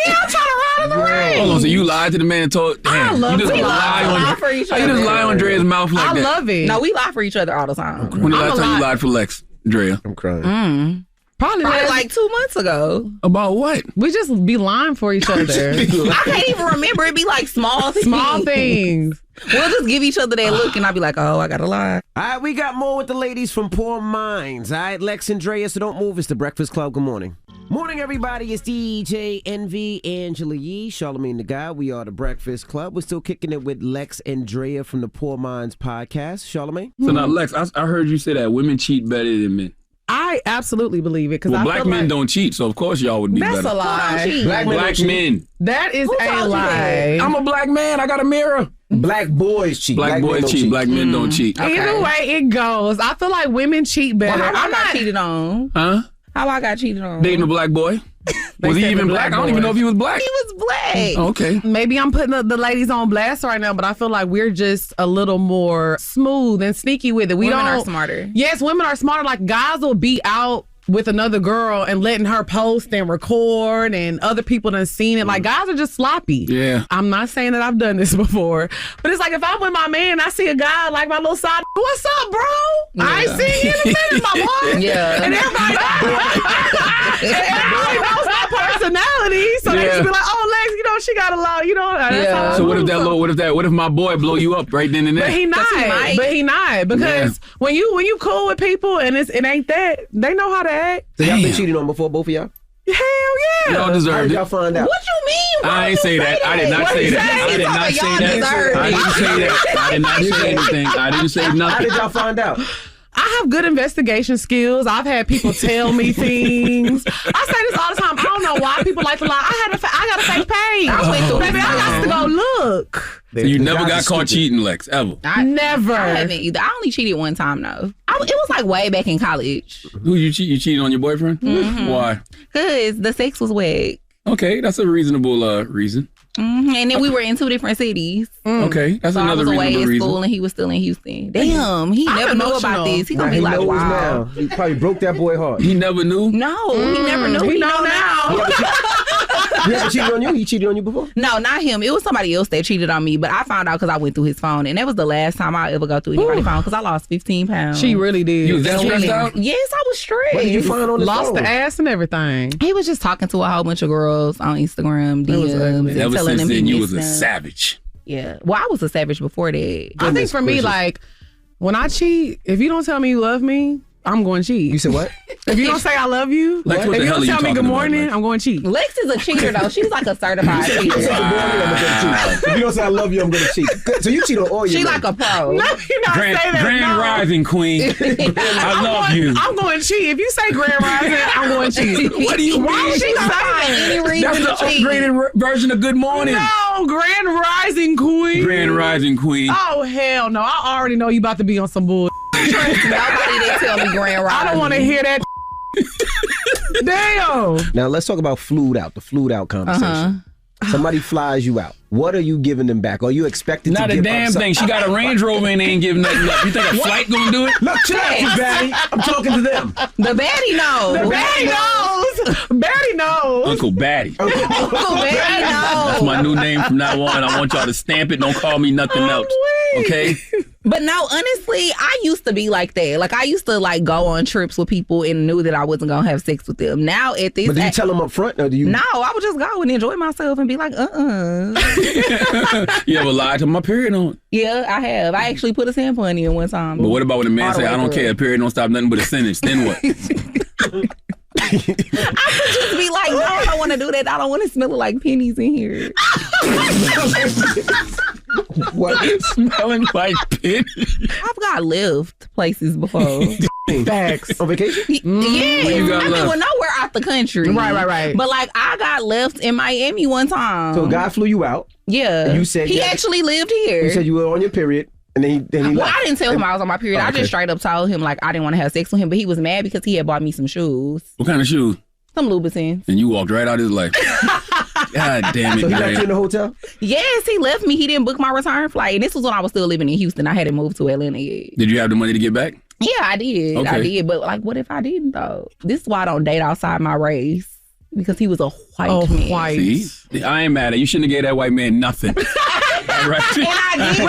M: yeah, I'm trying to ride in the rain.
A: Hold on, so you lied to the man and told, damn,
M: I love
A: you just
M: it.
A: lie
N: for each
A: on, you just
N: other.
A: lie on Drea's mouth like that.
M: I love it.
N: No, we lie for each other all the time.
A: When the last time you lied for Lex, Drea?
B: I'm crying.
M: Probably
N: like 2 months ago.
A: About what?
M: We just be lying for each other.
N: I can't even remember. It'd be like small things.
M: Small things.
N: We'll just give each other that look and I'll be like, oh, I gotta lie.
B: All right, we got more with the ladies from Poor Minds. All right, Lex and Drea, so don't move. It's the Breakfast Club. Good morning. Morning, everybody. It's DJ Envy, Angela Yee, Charlamagne the Guy. We are the Breakfast Club. We're still kicking it with Lex and Drea from the Poor Minds podcast. Charlamagne?
A: So now, Lex, I heard you say that women cheat better than men.
M: I absolutely believe it because
A: Well,
M: I
A: black
M: feel
A: men
M: like
A: don't cheat, so of course y'all would be
M: that's
A: better.
M: a lie.
A: Black men.
M: That is a lie.
A: I'm a black man. I got a mirror.
B: Black boys cheat.
A: Black boys cheat. Black men don't cheat.
M: Either way it goes, I feel like women cheat better.
N: Well, how I got cheated on?
A: Huh?
N: How I got cheated on?
A: Dating a black boy? Was he even black? I don't even know if he was black.
N: He was black.
A: Okay.
M: Maybe I'm putting the ladies on blast right now, but I feel like we're just a little more smooth and sneaky with it.
N: Women are smarter.
M: Yes, women are smarter. Like, guys will be out with another girl and letting her post and record and other people done seen it. Like, guys are just sloppy.
A: Yeah.
M: I'm not saying that I've done this before, but it's like if I'm with my man, I see a guy like my little side, what's up, bro? I ain't seen you in a minute, my boy.
N: Yeah.
M: And everybody knows my personality, so they just be like, oh, Lex, she got a lot, that's how I
A: So what
M: move.
A: if my boy blow you up right then and there?
M: But he not. Because when you cool with people and it ain't that, they know how to act.
B: So y'all been cheated on before, both of y'all?
M: Hell yeah.
A: Y'all
B: How
A: deserved
B: did
A: it.
B: y'all find out?
N: What you mean? Why
A: I ain't
N: you
A: say that. I did not
N: What
A: say
N: you
A: that. I
N: saying?
A: did not say
N: Y'all
A: that.
N: deserve
A: I didn't say that. I did not say anything. I didn't say
B: How
A: nothing.
B: did y'all find out?
M: I have good investigation skills. I've had people tell me things. I say this all the time. I don't know why people like to lie. I got a fake page. Baby, I got to go look.
A: So you never got caught cheating, Lex, ever?
M: Never.
N: I haven't either. I only cheated one time though. It was like way back in college.
A: Who you cheat? You cheated on your boyfriend?
N: Mm-hmm.
A: Why?
N: Cause the sex was whack.
A: Okay, that's a reasonable reason.
N: Mm-hmm. And then we were in 2 different cities.
A: Okay, that's
N: So
A: another
N: I was away
A: reasonable
N: at
A: reason.
N: school and he was still in Houston. Damn, he never knew about this. He gonna be
B: He
N: like,
B: knows
N: wow.
B: now. He probably broke that boy heart.
A: He never knew?
N: No, he never knew. He know now.
B: He ever cheated on you? He cheated on you before?
N: No, not him. It was somebody else that cheated on me, but I found out because I went through his phone, and that was the last time I ever go through anybody's phone because I lost 15 pounds.
M: She really did.
A: You was that stressed out?
N: Yes, I was stressed.
B: What did you find on his
M: Lost
B: phone?
M: the ass and everything.
N: He was just talking to a whole bunch of girls on Instagram, DMs, and
A: Ever
N: telling
A: since
N: them he
A: then, you was
N: missed
A: a
N: them.
A: savage.
N: Yeah. Well, I was a savage before that.
M: I think for me, like, when I cheat, if you don't tell me you love me, I'm going cheat.
B: You said what?
M: If you don't say I love you,
A: Lex, what
M: if
A: the
M: you
A: hell
M: don't
A: are you
M: tell me
A: talking
M: good
A: about,
M: morning,
A: Lex?
M: I'm going cheat.
N: Lex is a cheater though. She's like a certified cheater.
B: If you don't say I love you, I'm gonna cheat. So you cheat on all your
N: She
B: men.
N: like a pro.
M: No, you not say that.
A: Grand
M: no.
A: Rising Queen. I love you.
M: I'm going cheat. If you say Grand Rising, I'm going cheat.
A: What do you
M: Why
A: mean?
M: would she
N: Find
M: say
N: any
M: that?
N: reason
A: That's
N: to
A: the
N: cheat.
A: upgraded version of Good Morning.
M: No, Grand Rising Queen.
A: Grand Rising Queen.
M: Oh hell no! I already know you about to be on some bull.
N: Nobody that tell me Grand Rising.
M: I don't want to hear that. Damn.
B: Now let's talk about flued out. The flued out conversation. Somebody flies you out. What are you giving them back? Are you expected
A: Not
B: to
A: a
B: give
A: damn
B: up
A: thing. She got a Range Rover and ain't giving nothing up. You think a flight gonna do it?
B: Look, chill out, you baddie. I'm talking to them.
N: The baddie knows.
M: The baddie knows. Baddie knows.
A: Uncle Batty.
N: Uncle Baddie knows.
A: That's my new name from now on. I want y'all to stamp it. Don't call me nothing else. Okay?
N: But no, honestly, I used to be like that. Like I used to like go on trips with people and knew that I wasn't gonna have sex with them. Now at this,
B: But do you tell them up front, or do you?
N: No, I would just go and enjoy myself and be like,
A: You ever lied to my period on?
N: Yeah, I have. I actually put a sample in it one time.
A: But what about when a man
N: All the
A: say,
N: way
A: I don't
N: through.
A: care, period don't stop nothing but a sentence? Then what?
N: I could just be like, no, I don't want to do that. I don't want to smell like pennies in here.
B: What?
A: Smelling like pennies.
N: I've got left places before.
M: Facts.
B: On vacation?
N: Yeah,
A: Where you got
N: I mean,
A: left?
N: well, nowhere out the country.
M: Right.
N: But like, I got left in Miami one time.
B: So a guy flew you out.
N: Yeah.
B: You said
N: he
B: you-
N: actually lived here.
B: You said you were on your period, and then he
N: Well,
B: left.
N: I didn't tell him I was on my period. I
B: Okay.
N: just straight up told him like I didn't want to have sex with him, but he was mad because he had bought me some shoes,
A: What kind of shoes?
N: some Louboutins.
A: And you walked right out his life. God damn it,
B: So he left you in
A: man.
B: the hotel?
N: Yes, he left me. He didn't book my return flight, and this was when I was still living in Houston. I hadn't moved to Atlanta yet.
A: Did you have the money to get back?
N: Yeah, I did. I
A: Okay.
N: did. But like, what if I didn't though? This is why I don't date outside my race. Because he was a white man.
A: See? I ain't mad at you. Shouldn't have gave that white man nothing. All right.
N: And I did.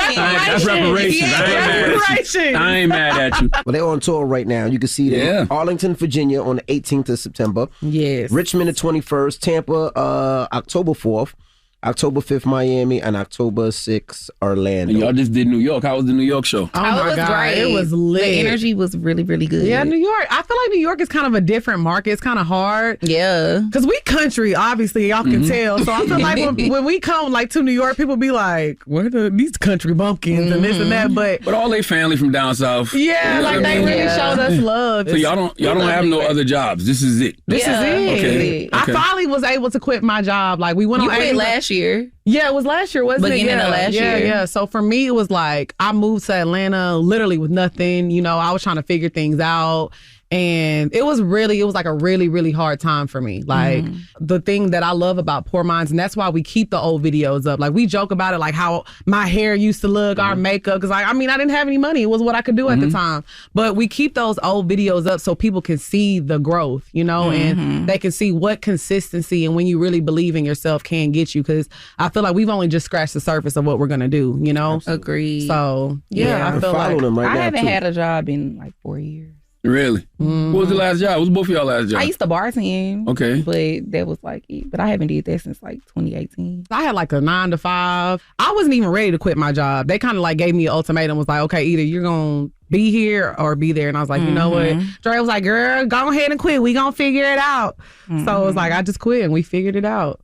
A: That's reparations.
N: Yeah,
A: I ain't mad at you. I ain't mad at you.
B: Well, they're on tour right now. You can see them.
A: Yeah.
B: Arlington, Virginia on the 18th of September.
N: Yes.
B: Richmond the 21st. Tampa, October 4th. October 5th, Miami, and October 6th, Orlando.
A: And y'all just did New York. How was the New York show?
M: Oh my
N: it was
M: God,
N: great.
M: it was lit.
N: The energy was really, really good.
M: Yeah, New York. I feel like New York is kind of a different market. It's kind of hard.
N: Yeah.
M: Because we country, obviously, y'all can tell. So I feel like when we come like to New York, people be like, where are these country bumpkins and this and that. But
A: all they family from down south.
M: yeah,
A: You know
M: like
A: what I
M: they
A: mean?
M: really showed us love.
A: So y'all don't have no other jobs. This is it.
M: This is it.
A: Okay.
M: I finally was able to quit my job. Like we went
N: You
M: on
N: quit
M: April-
N: last year.
M: Yeah, it was last year, wasn't
N: Beginning
M: it?
N: of last year.
M: Yeah. So for me, it was like I moved to Atlanta literally with nothing. You know, I was trying to figure things out. And it was like a really, really hard time for me. Like the thing that I love about Poor Minds, and that's why we keep the old videos up. Like we joke about it, like how my hair used to look, our makeup, because I mean, I didn't have any money. It was what I could do at the time. But we keep those old videos up so people can see the growth, you know, and they can see what consistency and when you really believe in yourself can get you. Because I feel like we've only just scratched the surface of what we're gonna do, you know.
N: Agreed.
M: So yeah, I feel like
B: them right
N: I
B: now,
N: haven't
B: too.
N: had a job in like 4 years.
A: Really? What was the last job? What was both of y'all last job?
N: I used to bartend.
A: Okay.
N: But that was like it. But I haven't did that since like 2018.
M: I had like a 9 to 5. I wasn't even ready to quit my job. They kind of like gave me an ultimatum, was like, okay, either you're going to be here or be there. And I was like, you know what? Dre was like, girl, go ahead and quit. We going to figure it out. So it was like, I just quit and we figured it out.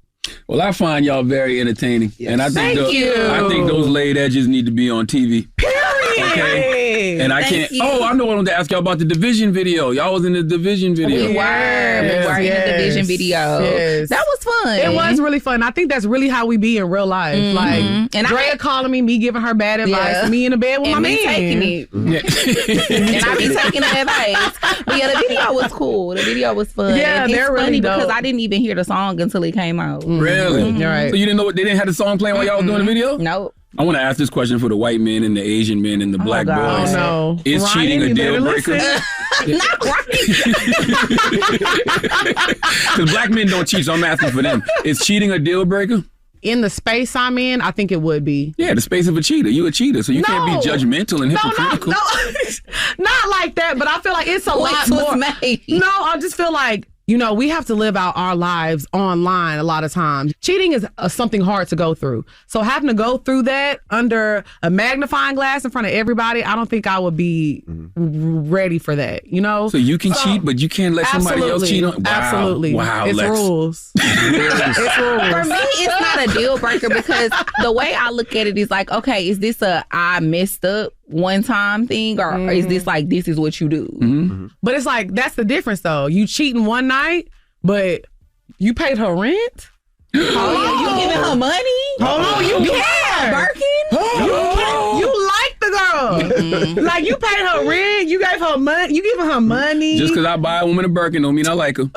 A: Well, I find y'all very entertaining. And I think
M: Thank you.
A: I think those laid edges need to be on TV.
M: Period.
A: Okay. And I
N: Thank
A: can't.
N: you.
A: Oh, I know what I wanted to ask y'all about the Division video. Y'all was in the Division video.
N: We were in the Division video.
M: Yes.
N: That was fun.
M: It was really fun. I think that's really how we be in real life. Like,
N: And
M: Drea calling me giving her bad advice,
N: Yeah.
M: me in the bed with
N: and
M: my
N: me
M: man.
N: taking it. And I be taking the advice. But yeah, the video was cool. The video was fun.
M: Yeah,
N: And
M: they're
N: it's
M: really
N: funny
M: dope.
N: because I didn't even hear the song until it came out.
A: Really?
M: Right.
A: So you didn't know what they didn't have the song playing while y'all was doing the video?
N: Nope.
A: I want to ask this question for the white men and the Asian men and the black
N: God.
A: boys.
M: Oh, no.
A: Is
M: Ryan,
A: cheating a
M: you
A: deal
M: better
A: breaker?
M: listen.
N: Not right.
A: Because black men don't cheat, so I'm asking for them. Is cheating a deal breaker?
M: In the space I'm in, I think it would be.
A: Yeah, the space of a cheater. You a cheater, so you can't be judgmental and hypocritical.
M: No, not like that. But I feel like it's a lot
N: Points was
M: more.
N: made.
M: No, I just feel like we have to live out our lives online a lot of times. Cheating is something hard to go through. So having to go through that under a magnifying glass in front of everybody, I don't think I would be ready for that,
A: So you can cheat, but you can't let somebody else cheat on. Wow.
M: Absolutely.
A: Wow,
M: it's
A: Lex.
M: rules. It's rules.
N: For me, it's not a deal breaker because the way I look at it is like, okay, is this a I messed up one time thing, or is this like this is what you do?
M: But it's like that's the difference though. You cheating one night, but you paid her rent.
N: You giving her money?
M: Hold on, you care.
N: Birkin?
M: You like the girl. Like you paid her rent, you gave her money, you giving her money.
A: Just because I buy a woman a Birkin don't mean I like her.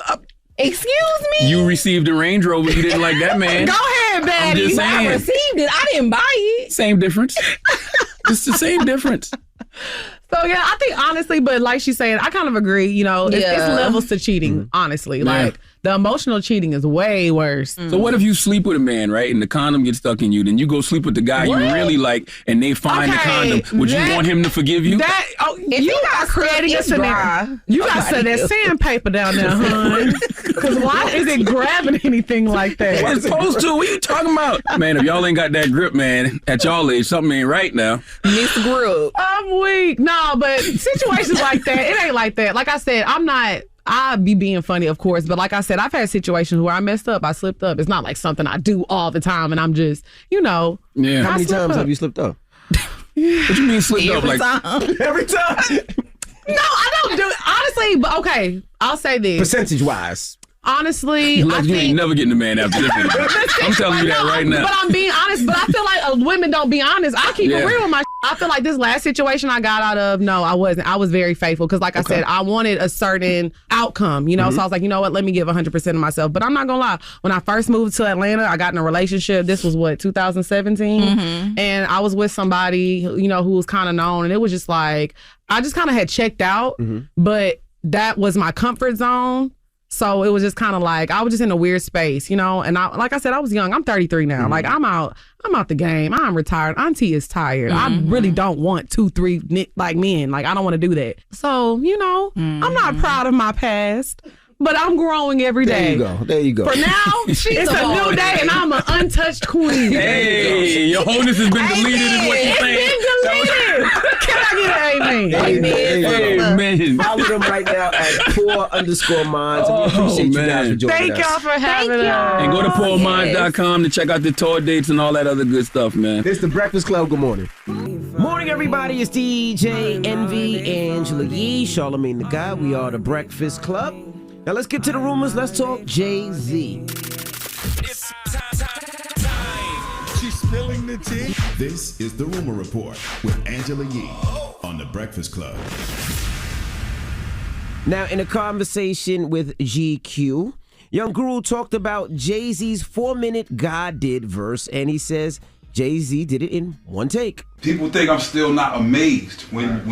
N: Excuse me?
A: You received a Range Rover, you didn't like that man.
M: Go ahead, Betty.
A: I'm just saying.
N: I received it. I didn't buy it.
A: Same difference. It's the same difference.
M: So yeah, I think honestly, but like she's saying, I kind of agree. It's levels to cheating. Honestly, like the emotional cheating is way worse.
A: So what if you sleep with a man, right, and the condom gets stuck in you? Then you go sleep with the guy you really like, and they find the condom. Would you want him to forgive you?
M: You are creating a scenario. You got to set that sandpaper down there, hon. Because why is it grabbing anything like that?
A: It's supposed to. What are you talking about, man? If y'all ain't got that grip, man, at y'all age, something ain't right now.
N: Miss Grip.
M: I'm weak. No, but situations like that, it ain't like that. Like I said, I'd be being funny, of course, but like I said, I've had situations where I messed up, I slipped up. It's not like something I do all the time, and I'm just,
B: Yeah. How many times have you slipped up?
A: What you mean slipped up? Like
B: every time?
M: No, I don't do it. Honestly, but okay, I'll say this.
B: Percentage-wise.
M: Honestly,
A: you ain't never getting a man after this. I'm telling you that right now.
M: But I'm being honest. But I feel like women don't be honest. I keep it real with my. I feel like this last situation I got out of, no, I wasn't. I was very faithful because, like I said, I wanted a certain outcome. So I was like, you know what? Let me give 100% of myself. But I'm not gonna lie. When I first moved to Atlanta, I got in a relationship. This was 2017, and I was with somebody who was kind of known, and it was just like I just kind of had checked out, but that was my comfort zone. So it was just kind of like I was just in a weird space, and like I said, I was young. I'm 33 now. Like I'm out the game. I'm retired. Auntie is tired. I really don't want 2-3 like men. Like I don't want to do that. So I'm not proud of my past. But I'm growing every day.
B: There you go.
M: For now, it's a new day, and I'm an untouched queen.
A: Hey, your wholeness has been deleted, is what you're saying.
M: It's been deleted. Can I get an amen?
A: Amen.
B: Follow them right now at @poor_minds. We appreciate you guys for joining us.
M: Thank y'all for having us.
A: And go to poorminds.com to check out the tour dates and all that other good stuff, man.
B: It's the Breakfast Club. Good morning. Morning, everybody. It's DJ Envy, Angela Yee, Charlamagne the Guy. We are the Breakfast Club. Now let's get to the rumors. Let's talk Jay-Z.
H: It's time. She's spilling the tea.
E: This is the Rumor Report with Angela Yee on the Breakfast Club.
B: Now, in a conversation with GQ, Young Guru talked about Jay-Z's 4-minute God Did verse, and he says Jay-Z did it in one take.
O: People think I'm still not amazed when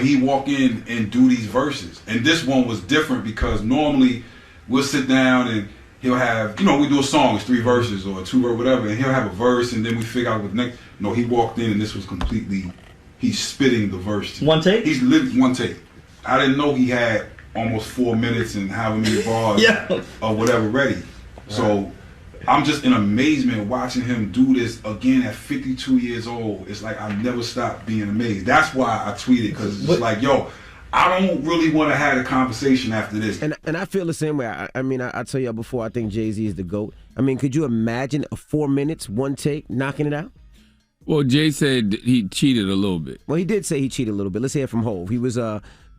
O: he walk in and do these verses. And this one was different because normally we'll sit down and he'll have, we do a song, it's 3 verses or 2 or whatever, and he'll have a verse and then we figure out what next. No, he walked in and this was completely, he's spitting the verse.
P: One take?
O: He's lived one take. I didn't know he had almost 4 minutes and however many bars or whatever ready. So I'm just in amazement watching him do this again at 52 years old. It's like I've never stopped being amazed. That's why I tweeted, because it's like, I don't really want to have a conversation after this.
B: And I feel the same way. I tell you before, I think Jay-Z is the GOAT. I mean, could you imagine a 4 minutes, one take, knocking it out?
A: Well, Jay said he cheated a little bit.
B: Well, he did say he cheated a little bit. Let's hear from Hov. He was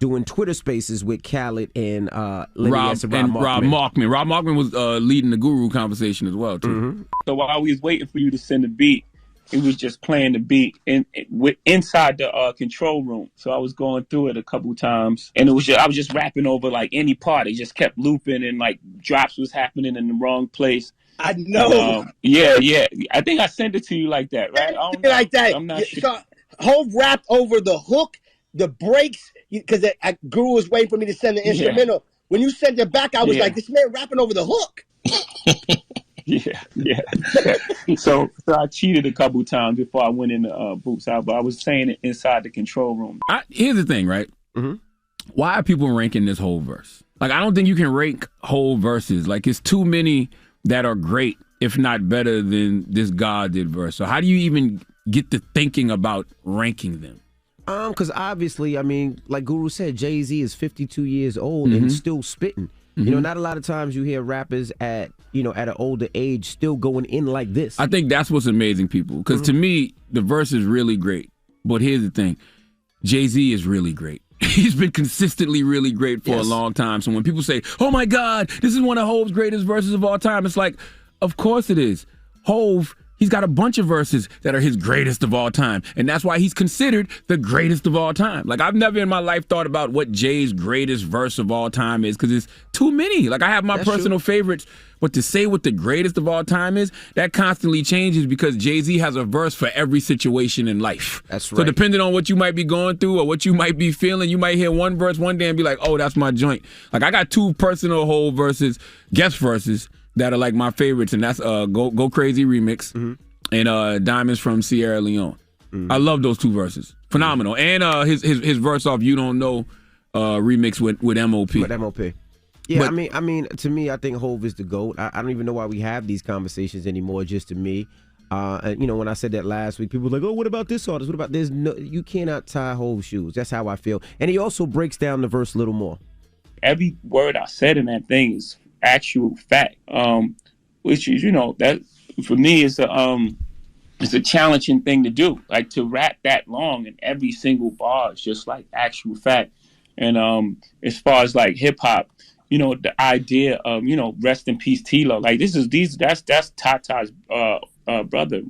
B: doing Twitter Spaces with Khaled and Rob Markman.
A: Rob Markman was leading the Guru conversation as well, too.
Q: So while we was waiting for you to send the beat, it was just playing the beat inside the control room. So I was going through it a couple times, and I was just rapping over like any part. It just kept looping, and like drops was happening in the wrong place.
P: I know.
Q: Yeah. I think I sent it to you like that, right?
P: Like that.
Q: I'm not sure.
P: Hov rapped over the hook, the breaks, because Guru was waiting for me to send the instrumental. Yeah. When you sent it back, I was like, this man rapping over the hook.
Q: Yeah. So I cheated a couple times before I went in the booths out, but I was saying it inside the control room.
A: Here's the thing, right? Why are people ranking this whole verse? Like, I don't think you can rank whole verses. Like, it's too many that are great, if not better than this God did verse. So how do you even get to thinking about ranking them?
B: Because obviously, I mean, like Guru said, Jay-Z is 52 years old and still spitting. You know, not a lot of times you hear rappers at an older age still going in like this.
A: I think that's what's amazing, people. Because to me, the verse is really great. But here's the thing. Jay-Z is really great. He's been consistently really great for a long time. So when people say, oh my God, this is one of Hove's greatest verses of all time, it's like, of course it is. Hove, he's got a bunch of verses that are his greatest of all time. And that's why he's considered the greatest of all time. Like, I've never in my life thought about what Jay's greatest verse of all time is, because it's too many. Like, I have my personal favorites, but to say what the greatest of all time is, that constantly changes because Jay-Z has a verse for every situation in life.
B: That's right.
A: So depending on what you might be going through or what you might be feeling, you might hear one verse one day and be like, oh, that's my joint. Like, I got two personal whole verses, guest verses, that are like my favorites, and that's Go Crazy Remix and Diamonds from Sierra Leone. I love those two verses. Phenomenal. And his verse off You Don't Know remix with M.O.P.
B: With M.O.P. Yeah, but, I mean, to me, I think Hove is the GOAT. I don't even know why we have these conversations anymore, just to me. And, when I said that last week, people were like, oh, what about this artist? What about this? No, you cannot tie Hove's shoes. That's how I feel. And he also breaks down the verse a little more.
Q: Every word I said in that thing is actual fact, which is, that for me is it's a challenging thing to do. Like, to rap that long and every single bar is just like actual fact. And as far as like hip hop, the idea of rest in peace T-Lo, like that's Tata's brother,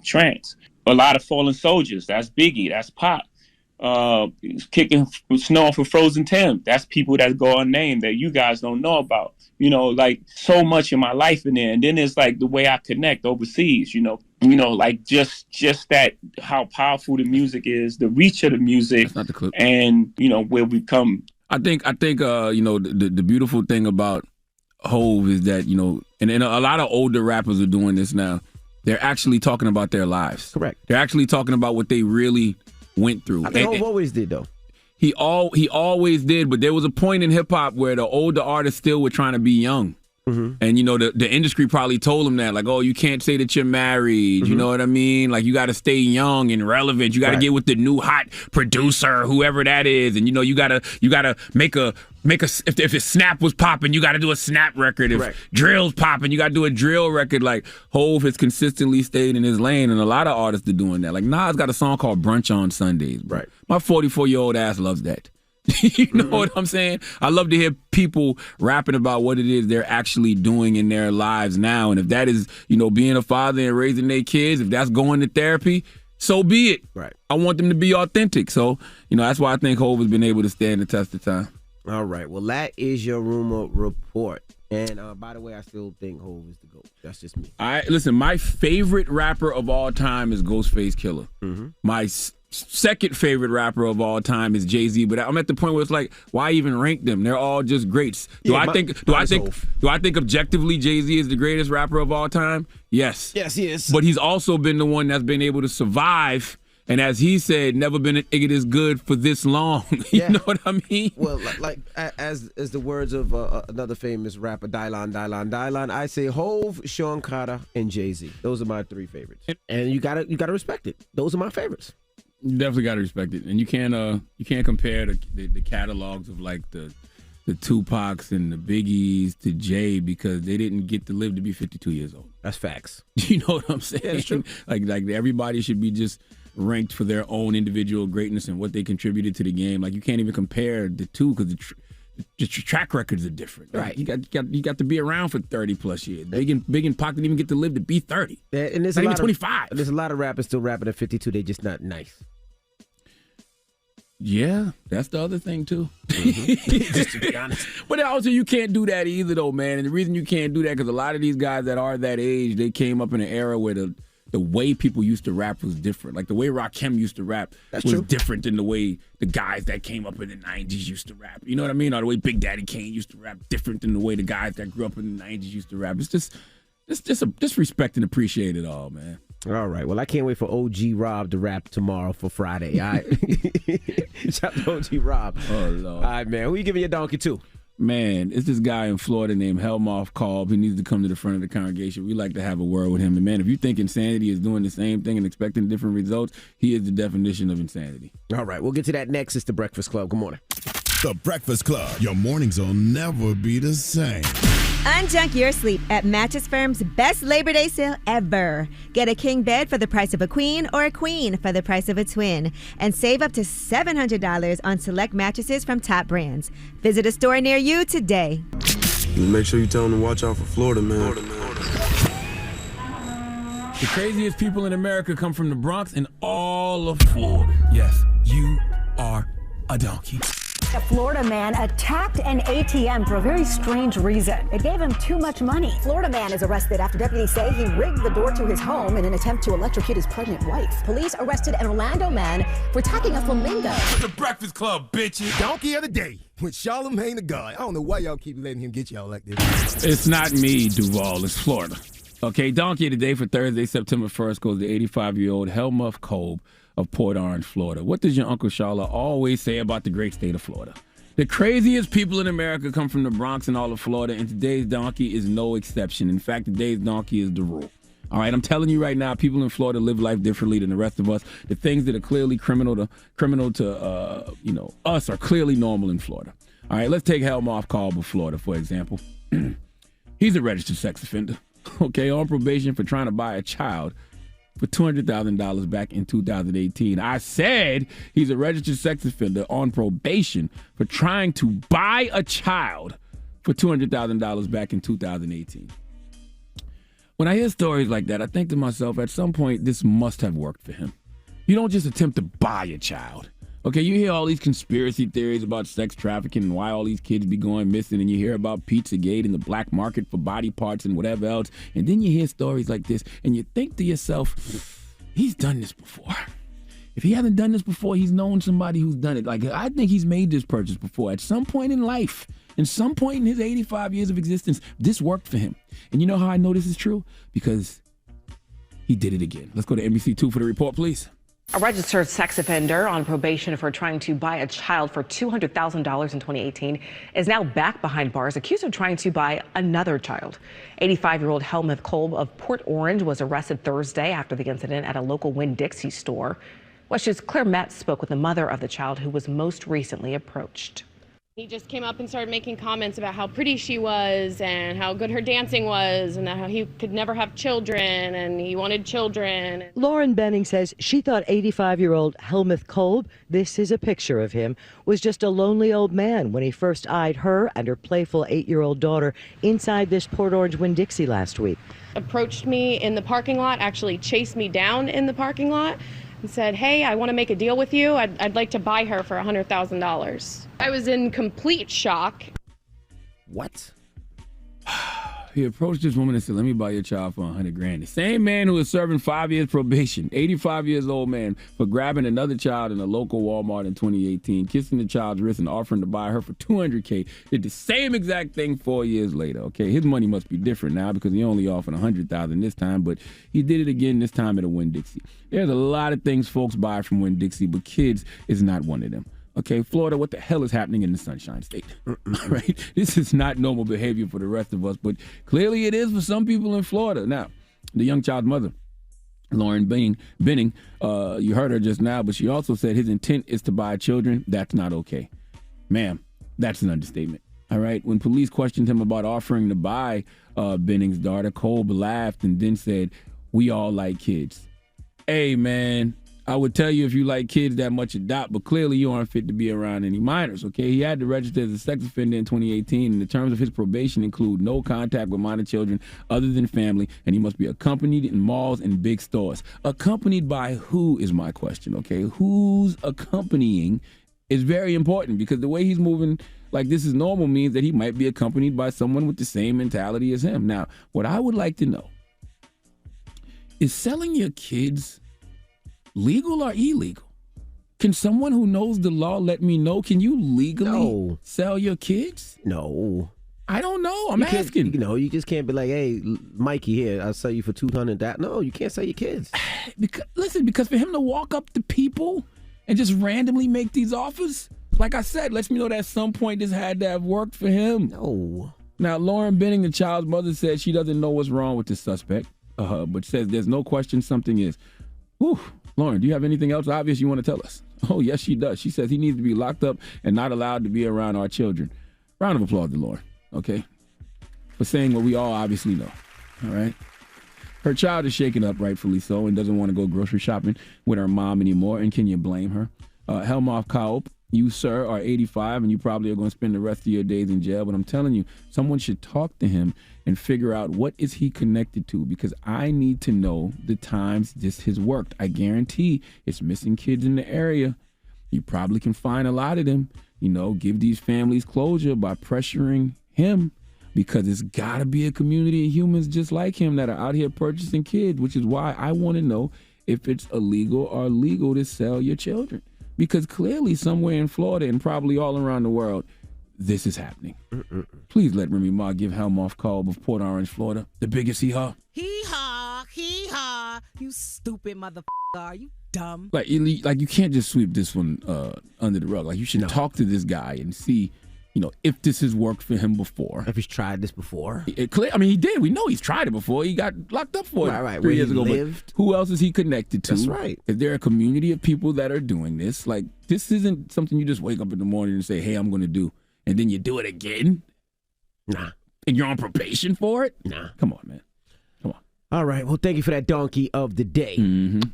Q: Trance. A lot of fallen soldiers, that's Biggie, that's Pop. Kicking snow for Frozen Tim, that's people that go unnamed that you guys don't know about. Like, so much in my life in there. And then it's like the way I connect overseas, like just that, how powerful the music is, the reach of the music. That's not the clip. And where we come.
A: I think the beautiful thing about Hove is that, and a lot of older rappers are doing this now. They're actually talking about their lives.
B: Correct.
A: They're actually talking about what they really went through.
B: I think Hove always did, though.
A: He always did, but there was a point in hip hop where the older artists still were trying to be young. And the industry probably told him that, like, oh, you can't say that you're married. You know what I mean? Like, you got to stay young and relevant. You got to get with the new hot producer, whoever that is, and you got to make a if Snap was popping, you got to do a Snap record. If Drill's popping, you got to do a Drill record. Like, Hove has consistently stayed in his lane, and a lot of artists are doing that. Like, Nas got a song called Brunch on Sundays. Bro.
B: Right.
A: My 44-year-old ass loves that. You know what I'm saying? I love to hear people rapping about what it is they're actually doing in their lives now. And if that is, being a father and raising their kids, if that's going to therapy, so be it.
B: Right.
A: I want them to be authentic. So, that's why I think Hove has been able to stand the test of time.
B: All right. Well, that is your rumor report. And by the way, I still think Hove is the GOAT. That's just me.
A: Listen, my favorite rapper of all time is Ghostface Killah. My second favorite rapper of all time is Jay-Z, but I'm at the point where it's like, why even rank them? They're all just greats. Do I think objectively Jay-Z is the greatest rapper of all time? Yes.
B: Yes, he is.
A: But he's also been the one that's been able to survive, and as he said, never been an nigga this good for this long. You know what I mean?
B: Well, like as the words of another famous rapper, Dylan, I say Hove, Sean Carter, and Jay-Z. Those are my three favorites, and you gotta respect it. Those are my favorites.
A: You definitely got to respect it, and you can't compare the catalogs of like the Tupacs and the Biggies to Jay, because they didn't get to live to be 52 years old.
B: That's facts.
A: You know what I'm saying?
B: Yeah, it's true.
A: Like everybody should be just ranked for their own individual greatness and what they contributed to the game. Like, you can't even compare the two, because the track records are different.
B: Right.
A: You got to be around for 30 plus years. Big and Pac didn't even get to live to be 30.
B: And there's
A: not even
B: 25. There's a lot of rappers still rapping at 52. They're just not nice.
A: Yeah, that's the other thing too. Just to be honest. But also, you can't do that either, though, man. And the reason you can't do that, because a lot of these guys that are that age, they came up in an era where the way people used to rap was different. Like, the way Rakim used to rap was different than the way the guys that came up in the 90s used to rap. You know what I mean? Or the way Big Daddy Kane used to rap, different than the way the guys that grew up in the 90s used to rap. It's just respect and appreciate it all, man.
B: All right. Well, I can't wait for OG Rob to rap tomorrow for Friday. All right. Shout out to OG Rob.
A: Oh, Lord.
B: All right, man. Who you giving your donkey to?
A: Man, it's this guy in Florida named Helmoff Kolb. He needs to come to the front of the congregation. We like to have a word with him. And man, if you think insanity is doing the same thing and expecting different results, he is the definition of insanity.
B: All right, we'll get to that next. It's The Breakfast Club. Good morning.
E: The Breakfast Club. Your mornings will never be the same.
L: Unjunk your sleep at Mattress Firm's best Labor Day sale ever. Get a king bed for the price of a queen or a queen for the price of a twin. And save up to $700 on select mattresses from top brands. Visit a store near you today.
R: Make sure you tell them to watch out for Florida, man.
A: The craziest people in America come from the Bronx and all of Florida. Yes, you are a donkey.
S: A Florida man attacked an ATM for a very strange reason. It gave him too much money. Florida man is arrested after deputies say he rigged the door to his home in an attempt to electrocute his pregnant wife. Police arrested an Orlando man for attacking a flamingo.
H: The Breakfast Club, bitches.
T: Donkey of the day with Charlamagne the God. I don't know why y'all keep letting him get y'all like this.
A: It's not me, Duval. It's Florida. Okay, Donkey of the day for Thursday, September 1st goes to 85-year-old Helmuth Kolb of Port Orange, Florida. What does your Uncle Shala always say about the great state of Florida? The craziest people in America come from the Bronx and all of Florida, and today's donkey is no exception. In fact, today's donkey is the rule. All right, I'm telling you right now, people in Florida live life differently than the rest of us. The things that are clearly criminal to us are clearly normal in Florida. All right, let's take Helmoff Kolb of Florida, for example. He's a registered sex offender, okay, on probation for trying to buy a child for $200,000 back in 2018. I said he's a registered sex offender on probation for trying to buy a child for $200,000 back in 2018. When I hear stories like that, I think to myself, at some point, this must have worked for him. You don't just attempt to buy a child. Okay, you hear all these conspiracy theories about sex trafficking and why all these kids be going missing, and you hear about Pizzagate and the black market for body parts and whatever else, and then you hear stories like this, and you think to yourself, he's done this before. If he hasn't done this before, he's known somebody who's done it. Like, I think he's made this purchase before. At some point in life, in some point in his 85 years of existence, this worked for him. And you know how I know this is true? Because he did it again. Let's go to NBC2 for the report, please.
U: A registered sex offender on probation for trying to buy a child for $200,000 in 2018 is now back behind bars, accused of trying to buy another child. 85-year-old Helmuth Kolb of Port Orange was arrested Thursday after the incident at a local Winn-Dixie store. WESH's Claire Metz spoke with the mother of the child who was most recently approached.
V: He just came up and started making comments about how pretty she was and how good her dancing was and how he could never have children and he wanted children.
W: Lauren Benning says she thought 85-year-old Helmuth Kolb, this is a picture of him, was just a lonely old man when he first eyed her and her playful 8-year-old daughter inside this Port Orange Winn-Dixie last week.
V: Approached me in the parking lot, actually chased me down in the parking lot and said, hey, I want to make a deal with you. I'd like to buy her for $100,000. I was in complete shock.
B: What?
A: He approached this woman and said, let me buy your child for $100,000. The same man who was serving 5 years probation, 85 years old man, for grabbing another child in a local Walmart in 2018, kissing the child's wrist and offering to buy her for $200K, did the same exact thing 4 years later. Okay, his money must be different now because he only offered $100,000 this time, but he did it again this time at a Winn-Dixie. There's a lot of things folks buy from Winn-Dixie, but kids is not one of them. Okay, Florida, what the hell is happening in the Sunshine State? Right? This is not normal behavior for the rest of us, but clearly it is for some people in Florida. Now, the young child's mother, Lauren Benning, you heard her just now, but she also said his intent is to buy children. That's not okay. Ma'am, that's an understatement. All right? When police questioned him about offering to buy Benning's daughter, Kolb laughed and then said, we all like kids. Hey, man. I would tell you if you like kids that much, adopt, but clearly you aren't fit to be around any minors, okay? He had to register as a sex offender in 2018, and the terms of his probation include no contact with minor children other than family, and he must be accompanied in malls and big stores. Accompanied by who is my question, okay? Who's accompanying is very important because the way he's moving like this is normal means that he might be accompanied by someone with the same mentality as him. Now, what I would like to know is selling your kids legal or illegal? Can someone who knows the law let me know? Can you legally sell your kids?
B: No.
A: I don't know. I'm asking.
B: You just can't be like, hey, Mikey, here, I'll sell you for $200. No, you can't sell your kids.
A: Because for him to walk up to people and just randomly make these offers, like I said, lets me know that at some point this had to have worked for him.
B: No.
A: Now, Lauren Benning, the child's mother, said she doesn't know what's wrong with the suspect, but says there's no question something is. Whew. Lauren, do you have anything else obvious you want to tell us? Oh, yes, she does. She says he needs to be locked up and not allowed to be around our children. Round of applause to Lauren, okay? For saying what we all obviously know, all right? Her child is shaken up, rightfully so, and doesn't want to go grocery shopping with her mom anymore, and can you blame her? Helmoff Kaup, you, sir, are 85, and you probably are going to spend the rest of your days in jail, but I'm telling you, someone should talk to him and figure out what is he connected to, because I need to know the times this has worked. I guarantee it's missing kids in the area. You probably can find a lot of them. You know, give these families closure by pressuring him, because it's got to be a community of humans just like him that are out here purchasing kids, which is why I want to know if it's illegal or legal to sell your children. Because clearly somewhere in Florida and probably all around the world, this is happening. Please let Remy Ma give Helmoff Kaup of Port Orange, Florida, the biggest hee-haw.
C: Hee-haw, you stupid motherfucker. Are you dumb?
A: Like you can't just sweep this one under the rug. Like, you should talk to this guy and see, you know, if this has worked for him before.
B: If he's tried this before.
A: He did. We know he's tried it before. He got locked up for it
B: Right.
A: 3 years
B: Where
A: ago.
B: he lived.
A: But who else is he connected to?
B: That's right.
A: Is there a community of people that are doing this? Like, this isn't something you just wake up in the morning and say, hey, I'm going to do, and then you do it again?
B: Nah.
A: And you're on probation for it?
B: Nah.
A: Come on, man.
B: All right. Well, thank you for that donkey of the day.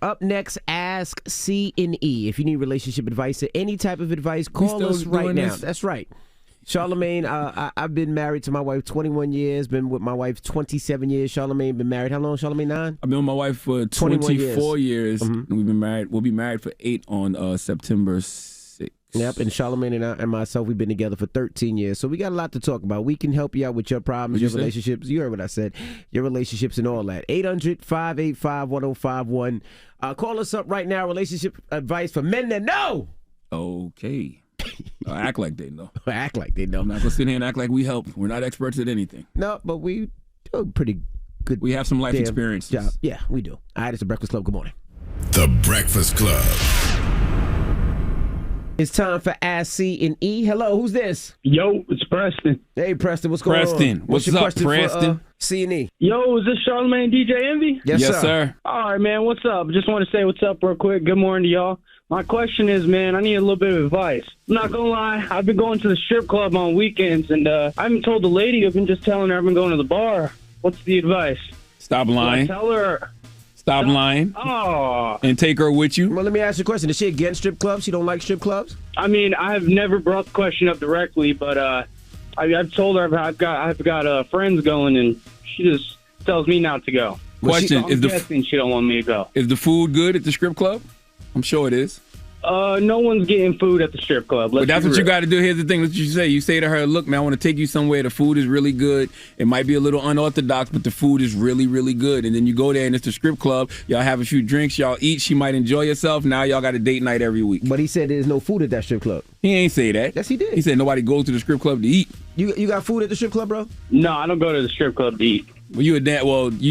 B: Up next, Ask C&E. If you need relationship advice or any type of advice, call us right now. That's right. Charlamagne, I've been married to my wife 21 years, been with my wife 27 years. Charlamagne, been married. How long, Charlamagne? 9?
A: I've been with my wife for 24 years. And we've been married. We'll be married for 8 on September 6th.
B: Yep, and Charlamagne and myself, we've been together for 13 years. So we got a lot to talk about. We can help you out with your problems, your relationships. You heard what I said. Your relationships and all that. 800-585-1051. Call us up right now. Relationship advice for men that know.
A: Okay. Act like they know.
B: Act like they know.
A: I'm not going to sit here and act like we help. We're not experts at anything.
B: No, but we do a pretty good
A: We have some life experiences.
B: job. Yeah, we do. All right, it's the Breakfast Club. Good morning.
E: The Breakfast Club.
B: It's time for Ask C&E. Hello, who's this?
D: Yo, it's Preston.
B: Hey, Preston, what's going on?
A: Preston, what's
B: your
A: up,
B: question
A: Preston?
B: For, C&E?
D: Yo, is this Charlamagne DJ Envy?
B: Yes, sir.
D: All right, man, what's up? Just want to say what's up real quick. Good morning to y'all. My question is, man, I need a little bit of advice. I'm not going to lie. I've been going to the strip club on weekends, and I haven't told the lady. I've been just telling her I've been going to the bar. What's the advice?
A: Stop lying.
D: Tell her.
A: Stop lying.
D: Oh.
A: And take her with you.
B: Well, let me ask you a question. Is she against strip clubs? She don't like strip clubs?
D: I mean, I've never brought the question up directly, but I've told her I've got friends going, and she just tells me not to go.
A: Question:
D: I'm guessing she don't want me to go.
A: Is the food good at the strip club? I'm sure it is.
D: No one's getting food at the strip club.
A: But that's what you got to do. Here's the thing. What you say. You say to her, look, man, I want to take you somewhere. The food is really good. It might be a little unorthodox, but the food is really, really good. And then you go there and it's the strip club. Y'all have a few drinks. Y'all eat. She might enjoy herself. Now y'all got a date night every week.
B: But he said there's no food at that strip club.
A: He ain't say that.
B: Yes, he did.
A: He said nobody goes to the strip club to eat.
B: You got food at the strip club, bro?
D: No, I don't go to the strip club to eat.
A: Well, you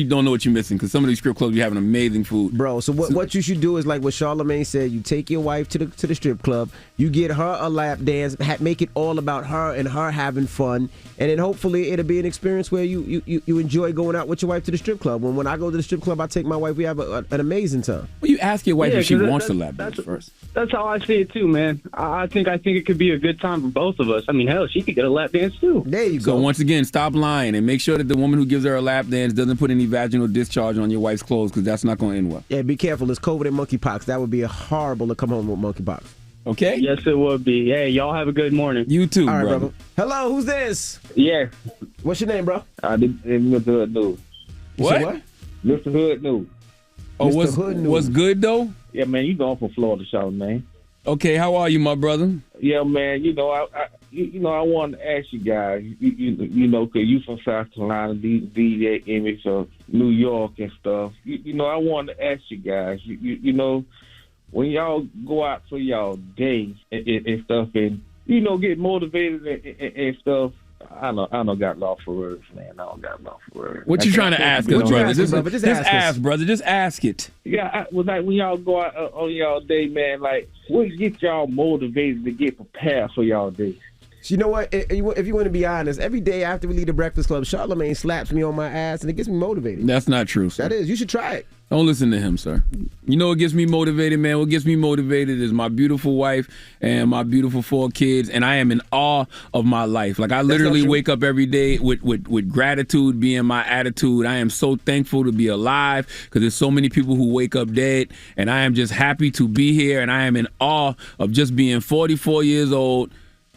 A: don't know what you're missing because some of these strip clubs, you having amazing food.
B: Bro, so what you should do is like what Charlamagne said. You take your wife to the strip club. You get her a lap dance. Make it all about her and her having fun. And then hopefully it'll be an experience where you enjoy going out with your wife to the strip club. When I go to the strip club, I take my wife. We have an amazing time.
A: Well, you ask your wife if she wants to lap dance first.
D: That's how I see it too, man. I think it could be a good time for both of us. I mean, hell, she could get a lap dance too.
B: There you go.
A: So once again, stop lying and make sure that the woman who gives her a lap dance doesn't put any vaginal discharge on your wife's clothes because that's not going to end well.
B: Yeah, be careful. It's COVID and monkeypox. That would be horrible to come home with monkeypox.
A: Okay?
D: Yes, it would be. Hey, y'all have a good morning.
A: You too,
B: all right,
A: brother.
B: Hello, who's this?
G: Yeah.
B: What's your name, bro?
G: Mr. Hood News.
A: What?
G: Mr. Hood News.
A: Oh, what's good, though?
G: Yeah, man, you going from Florida, Charlamagne.
A: Okay, how are you, my brother?
G: Yeah, man, I wanted to ask you guys, because you from South Carolina, DJ image of New York and stuff. I wanted to ask you guys, when y'all go out for y'all day and stuff and, get motivated and stuff, I don't got lost for words, man. I don't got lost for words.
A: What you trying to ask us, brother? Just ask, brother. Just ask it.
G: Yeah, was like when y'all go out on y'all day, man. Like, what get y'all motivated to get prepared for y'all day?
B: You know what? If you want to be honest, every day after we leave the Breakfast Club, Charlamagne slaps me on my ass and it gets me motivated.
A: That's not true, sir.
B: That is. You should try it.
A: Don't listen to him, sir. You know what gets me motivated, man? What gets me motivated is my beautiful wife and my beautiful 4 kids, and I am in awe of my life. Like, I literally wake up every day with gratitude being my attitude. I am so thankful to be alive because there's so many people who wake up dead, and I am just happy to be here, and I am in awe of just being 44 years old,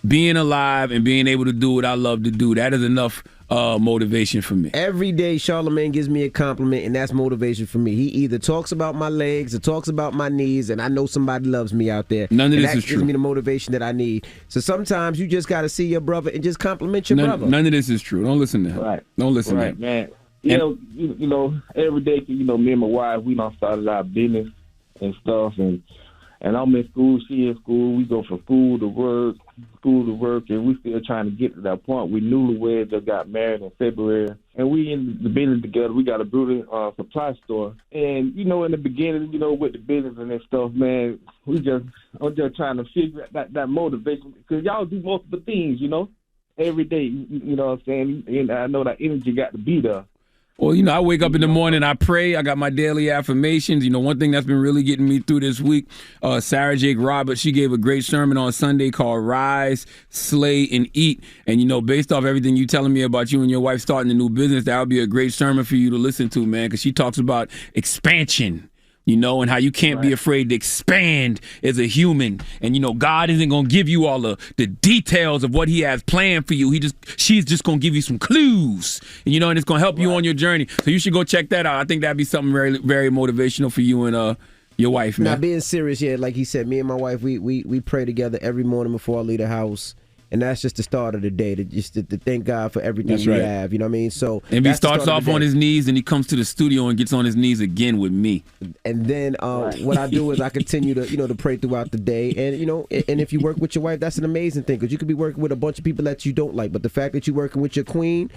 A: being alive, and being able to do what I love to do. That is enough motivation for me.
B: Every day Charlamagne gives me a compliment, and that's motivation for me. He either talks about my legs or talks about my knees, and I know somebody loves me out there.
A: None of this is
B: true. That gives me the motivation that I need. So sometimes you just got to see your brother and just compliment your brother.
A: None of this is true. Don't listen to him.
G: Right.
A: Don't listen to him.
G: Man. You know, every day, me and my wife, we done started our business and stuff, and I'm in school, she in school. We go from school to work, and we still trying to get to that point. We newlyweds just got married in February, and we in the business together. We got a beauty supply store, and in the beginning, with the business and that stuff, man, I'm just trying to figure out that motivation because y'all do multiple things, every day. You know what I'm saying? And I know that energy got to be there.
A: Well, I wake up in the morning, I pray, I got my daily affirmations. One thing that's been really getting me through this week, Sarah Jake Roberts, she gave a great sermon on Sunday called Rise, Slay, and Eat. And, based off everything you telling me about you and your wife starting a new business, that would be a great sermon for you to listen to, man, because she talks about expansion. And how you can't be afraid to expand as a human. And, God isn't going to give you all the details of what he has planned for you. She's just going to give you some clues, and it's going to help you on your journey. So you should go check that out. I think that'd be something very, very motivational for you and your wife, man.
B: Now, being serious, like he said, me and my wife, we pray together every morning before I leave the house. And that's just the start of the day, to thank God for everything we have. You know what I mean? So
A: and he starts off on his knees, and he comes to the studio and gets on his knees again with me.
B: And then what I do is I continue to to pray throughout the day. And and if you work with your wife, that's an amazing thing because you could be working with a bunch of people that you don't like, but the fact that you're working with your queen,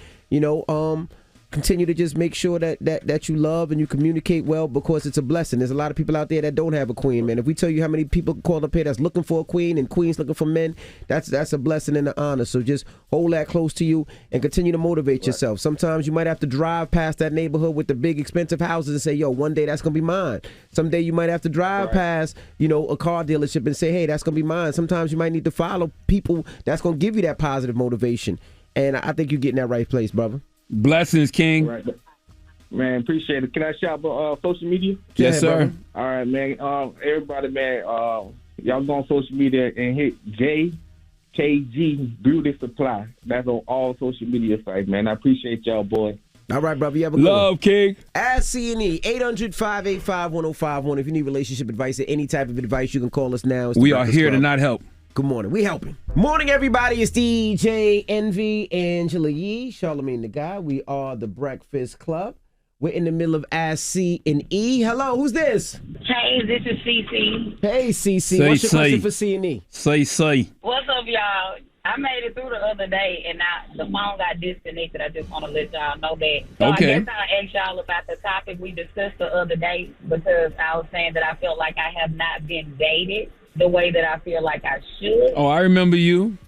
B: continue to just make sure that you love and you communicate well because it's a blessing. There's a lot of people out there that don't have a queen, man. If we tell you how many people call up here that's looking for a queen and queens looking for men, that's a blessing and an honor. So just hold that close to you and continue to motivate yourself. Sometimes you might have to drive past that neighborhood with the big expensive houses and say, yo, one day that's going to be mine. Someday you might have to drive past, a car dealership and say, hey, that's going to be mine. Sometimes you might need to follow people that's going to give you that positive motivation. And I think you're getting that right place, brother.
A: Blessings, King.
G: Right. Man, appreciate it. Can I shout out social media?
A: Yes, sir.
G: Brother. All right, man. Everybody, man, y'all go on social media and hit JKG Beauty Supply. That's on all social media sites, man. I appreciate y'all, boy.
B: All right, brother. You have a good
A: Love, King.
B: Ask C&E, 800-585-1051. If you need relationship advice or any type of advice, you can call us now.
A: We are here to not help.
B: Good morning. We helping. Morning, everybody. It's DJ Envy, Angela Yee, Charlamagne the Guy. We are the Breakfast Club. We're in the middle of Ask C&E. Hello, who's this?
F: Hey, this is CC.
B: Hey, CC. What's your question for C&E?
A: Say.
F: What's up, y'all? I made it through the other day, and the phone got disconnected. I just want to let y'all know that. So
A: okay.
F: I guess I'll ask y'all about the topic we discussed the other day because I was saying that I felt like I have not been dated the way that I feel like I should.
A: Oh, I remember you.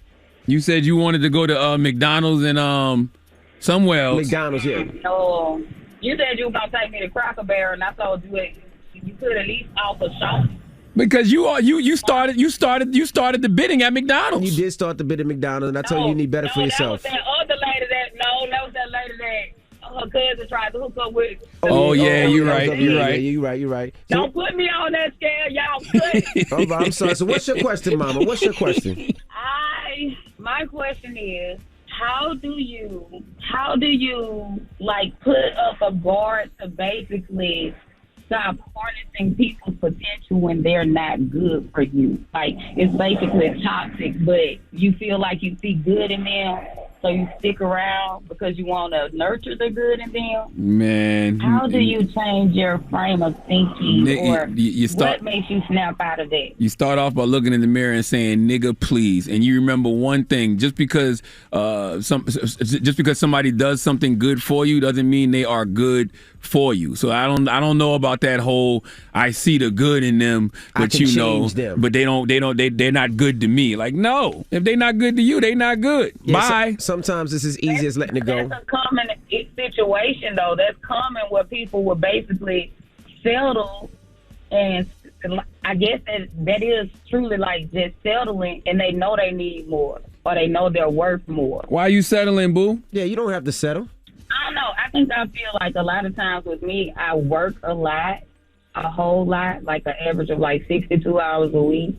A: You said you wanted to go to McDonald's and somewhere else.
B: McDonald's, yeah.
F: No, you said you were gonna take me to Cracker Barrel, and I told you you could at least offer something.
A: Because you started the bidding at McDonald's.
B: You did start the bid at McDonald's, and I told you you need better for yourself.
F: That was that other lady that her cousin tried to hook up with.
A: Oh yeah, you're right.
B: You're right.
F: Don't put me on that scale, y'all.
B: I'm sorry. So what's your question, Mama? What's your question?
F: My question is, how do you like put up a guard to basically stop harnessing people's potential when they're not good for you? Like, it's basically toxic, but you feel like you see good in them. so you stick around because you want to nurture the good in them?
A: Man.
F: How do you change your frame of thinking, or
A: you start,
F: what makes you snap out of that?
A: You start off by looking in the mirror and saying, nigga, please. And you remember one thing, just because somebody does something good for you doesn't mean they are good for you. So I don't know about that whole I see the good in them, but but they're not good to me. Like, no, if they're not good to you, they not good.
B: Yeah,
A: Bye.
B: Sometimes it's as easy as letting it go.
F: That's a common situation, though. That's common where people will basically settle, and I guess that is truly like just settling, and they know they need more, or they know they're worth more.
A: Why are you settling, boo?
B: Yeah, you don't have to settle.
F: I don't know. I feel like a lot of times with me, I work a whole lot, like an average of like 62 hours a week.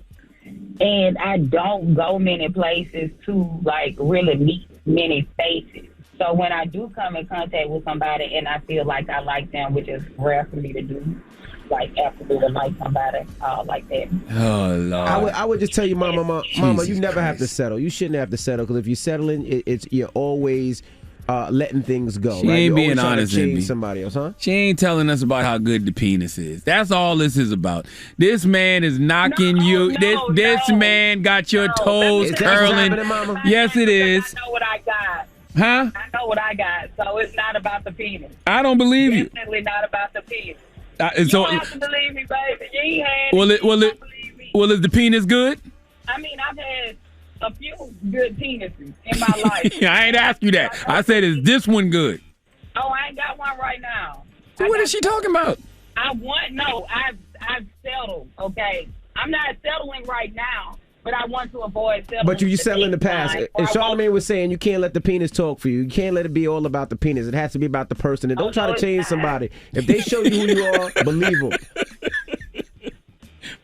F: And I don't go many places to like really meet many faces. So when I do come in contact with somebody and I feel like I like them, which is rare for me to do, like absolutely like somebody like that.
A: Oh, Lord.
B: I would just tell you, Mama, you never have to settle. You shouldn't have to settle, because if you're settling, you're always letting things go.
A: She
B: right?
A: ain't
B: You're
A: being
B: always
A: honest
B: trying to
A: with me.
B: change somebody else, huh?
A: She ain't telling us about how good the penis is. That's all this is about. This man is knocking you. This man got your toes curling. Yes, it is.
F: I know what I got.
A: Huh?
F: I know what I got. So it's not about the penis.
A: I don't believe you.
F: Definitely not about the penis.
A: So,
F: you don't have to believe me, baby. You ain't had it.
A: Well, is the penis good?
F: I mean, I've had a few good penises in my life.
A: I ain't asked you that. I said, is this one good?
F: Oh, I ain't got one right now.
A: So what is she talking about?
F: I've settled, okay? I'm not settling right now, but I want to avoid settling.
B: But you settle in the past. And Charlamagne was saying you can't let the penis talk for you. You can't let it be all about the penis. It has to be about the person. And don't try to change somebody. If they show you who you are, believe them.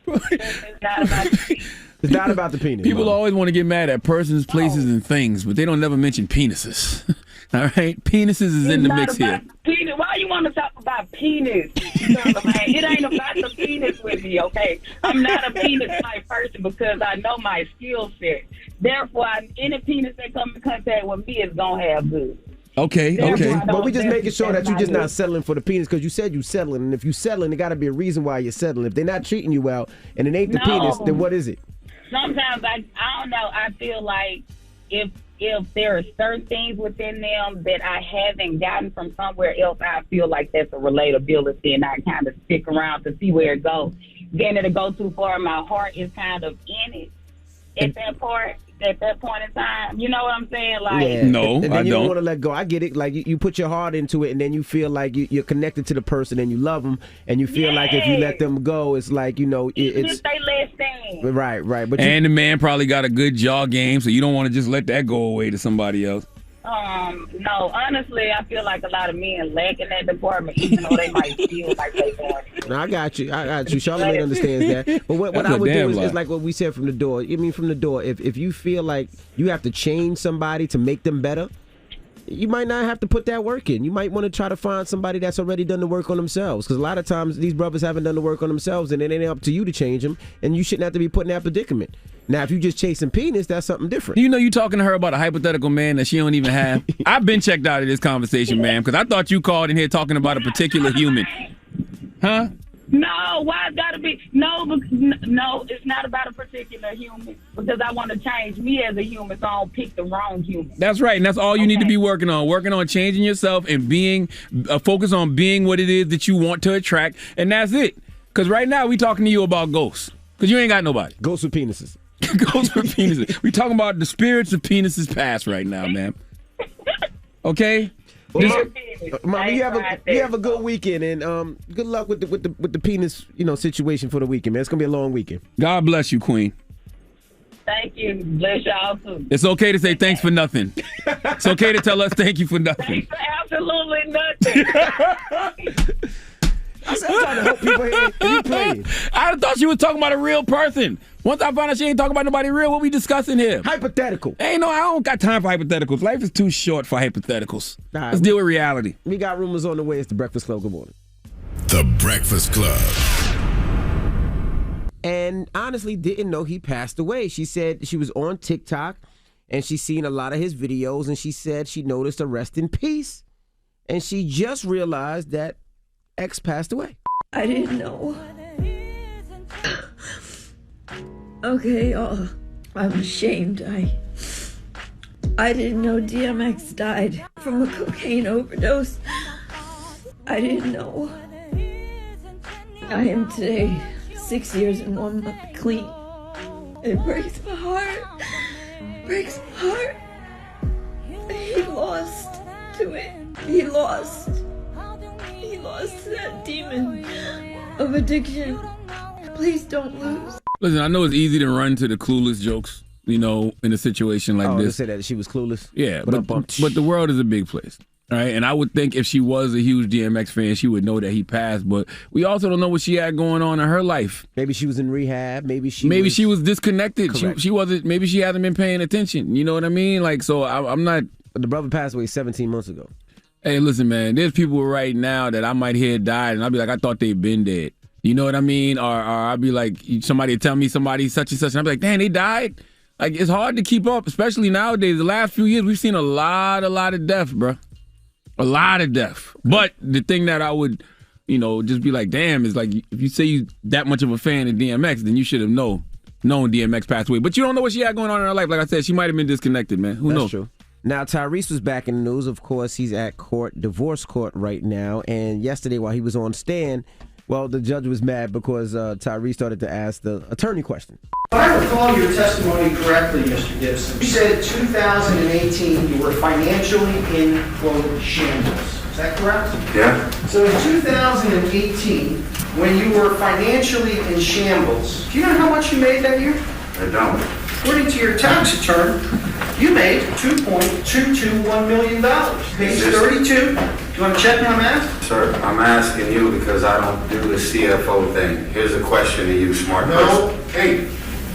F: It's not about the penis.
B: It's not about the penis.
A: People always want to get mad at persons, places, and things, but they don't never mention penises. All right? Penises is in the mix here.
F: Penis. Why you want to talk about penis? It ain't about the penis with me, okay? I'm not a penis type person because I know my skill set. Therefore, any penis that comes in contact with me is going to have good.
A: Okay.
B: But we just making sure that you're just not settling for the penis, because you said you settling. And if you settling, there got to be a reason why you're settling. If they're not treating you well and it ain't the penis, then what is it?
F: Sometimes I don't know. I feel like if there are certain things within them that I haven't gotten from somewhere else, I feel like that's a relatability, and I kind of stick around to see where it goes. Then it'll go too far. My heart is kind of in it at that point in time. You know what I'm saying? Like,
B: yeah.
A: No,
B: and then
A: I
B: you
A: don't
B: want to let go. I get it. Like you put your heart into it, and then you feel like you're connected to the person, and you love them, and you feel like if you let them go, it's like it's
F: they less than.
B: Right. But
A: the man probably got a good jaw game, so you don't want to just let that go away to somebody else.
F: No, honestly, I feel like a lot of men lack in that department, even though they might feel like they want it.
B: No, I got you. Charlamagne understands that. But what I would do is like what we said from the door. From the door, if you feel like you have to change somebody to make them better, you might not have to put that work in. You might want to try to find somebody that's already done the work on themselves. Because a lot of times these brothers haven't done the work on themselves, and it ain't up to you to change them, and you shouldn't have to be put in that predicament. Now, if you just chasing penis, that's something different.
A: You know, you talking to her about a hypothetical man that she don't even have. I've been checked out of this conversation, ma'am, because I thought you called in here talking about a particular human. Huh?
F: No, why it's got to be? No, it's not about a particular human, because I want to change me as a human, so I don't pick the wrong human.
A: That's right, and that's all you need to be working on changing yourself and being focus on being what it is that you want to attract, and that's it. Because right now we talking to you about ghosts, because you ain't got nobody.
B: Ghosts with penises.
A: Ghosts with penises. We talking about the spirits of penises past right now, ma'am. Okay.
B: Well, Mama, you have a good weekend, and good luck with the penis situation for the weekend, man. It's gonna be a long weekend.
A: God bless you, Queen.
F: Thank you. Bless y'all too.
A: It's okay to say thanks for nothing. It's okay to tell us thank you for nothing.
F: Thanks for absolutely nothing.
B: I said I'm trying to help people here, and you playing.
A: I thought she was talking about a real person. Once I found out she ain't talking about nobody real, what we discussing here?
B: Hypothetical.
A: I don't got time for hypotheticals. Life is too short for hypotheticals. Let's deal with reality.
B: We got rumors on the way. It's the Breakfast Club. Good morning.
E: The Breakfast Club.
B: And honestly, didn't know he passed away. She said she was on TikTok, and she's seen a lot of his videos, and she said she noticed a rest in peace, and she just realized that X passed away.
I: I didn't know. Okay, I'm ashamed. I didn't know DMX died from a cocaine overdose. I didn't know. I am today 6 years and 1 month clean. It breaks my heart. Breaks my heart. He lost to it. He lost to that demon of addiction. Please don't lose.
A: Listen, I know it's easy to run to the clueless jokes, in a situation like this.
B: To say that she was clueless?
A: Yeah, but the world is a big place, right? And I would think if she was a huge DMX fan, she would know that he passed, but we also don't know what she had going on in her life.
B: Maybe she was in rehab. Maybe she
A: was disconnected. She wasn't, maybe she hasn't been paying attention. You know what I mean? Like, so I'm not.
B: But the brother passed away 17 months ago.
A: Hey, listen, man, there's people right now that I might hear died, and I'll be like, I thought they'd been dead. You know what I mean? Or I'll be like, somebody tell me somebody such and such, and I'll be like, damn, they died? Like, it's hard to keep up, especially nowadays. The last few years, we've seen a lot of death, bro. A lot of death. But the thing that I would, just be like, damn, is like, if you say you that much of a fan of DMX, then you should have known DMX passed away. But you don't know what she had going on in her life. Like I said, she might have been disconnected, man. Who knows?
B: That's true. Now, Tyrese was back in the news. Of course, he's at divorce court right now. And yesterday, while he was on stand, well, the judge was mad because Tyrese started to ask the attorney question.
J: If I recall your testimony correctly, Mr. Gibson, you said 2018 you were financially in, quote, shambles. Is that correct?
K: Yeah.
J: So in 2018, when you were financially in shambles, do you know how much you made that year?
K: I don't.
J: According to your tax return, you made $2.221 million. Page 32. Do you want to check my math?
K: Sir, I'm asking you because I don't do the CFO thing. Here's a question to you, smart person.
X: No, hey,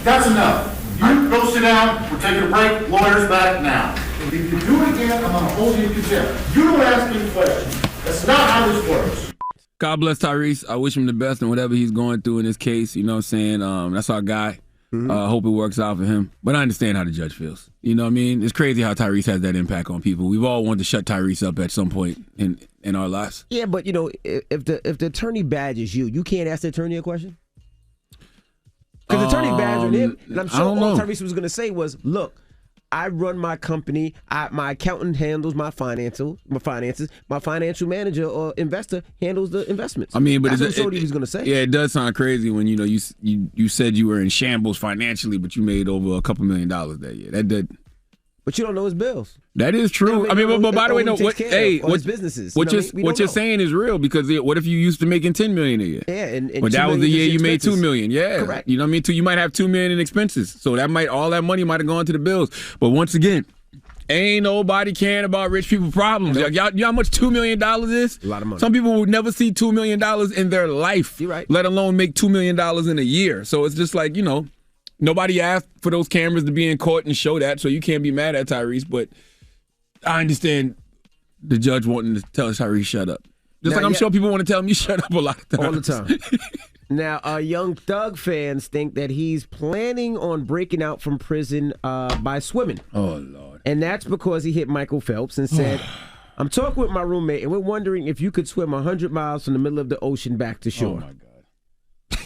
X: that's enough. You go sit down. We're taking a break. Lawyers back now. If you do it again, I'm going to hold you in contempt. You don't ask me questions. That's not how this works.
A: God bless Tyrese. I wish him the best in whatever he's going through in this case. You know what I'm saying? That's our guy. Hope it works out for him. But I understand how the judge feels. You know what I mean? It's crazy how Tyrese has that impact on people. We've all wanted to shut Tyrese up at some point in our lives.
B: Yeah, but if the attorney badges you, you can't ask the attorney a question? Because the attorney badgered him, and I'm sure all Tyrese was going to say was, look, I run my company. My accountant handles my finances. My financial manager or investor handles the investments.
A: I mean, but
B: that's what he was going to say.
A: Yeah, it does sound crazy when you said you were in shambles financially, but you made over a couple $1 million that year. That did.
B: But you don't know his bills.
A: That is true. I mean, but by the way, no. What
B: businesses?
A: What you're saying is real because what if you used to making $10 million a year?
B: Yeah, and
A: but that was the year you made $2 million. Yeah,
B: correct.
A: You know what I mean? You might have $2 million in expenses, so all that money might have gone to the bills. But once again, ain't nobody caring about rich people problems. Y'all, you know how much $2 million is?
B: A lot of money.
A: Some people would never see $2 million in their life.
B: You're right.
A: Let alone make $2 million in a year. So it's just like nobody asked for those cameras to be in court and show that, so you can't be mad at Tyrese. But I understand the judge wanting to tell Tyrese shut up. Just like I'm sure people want to tell him you shut up a lot of times.
B: All the time. Now, Young Thug fans think that he's planning on breaking out from prison by swimming.
A: Oh, Lord.
B: And that's because he hit Michael Phelps and said, I'm talking with my roommate, and we're wondering if you could swim 100 miles from the middle of the ocean back to shore.
A: Oh, my God.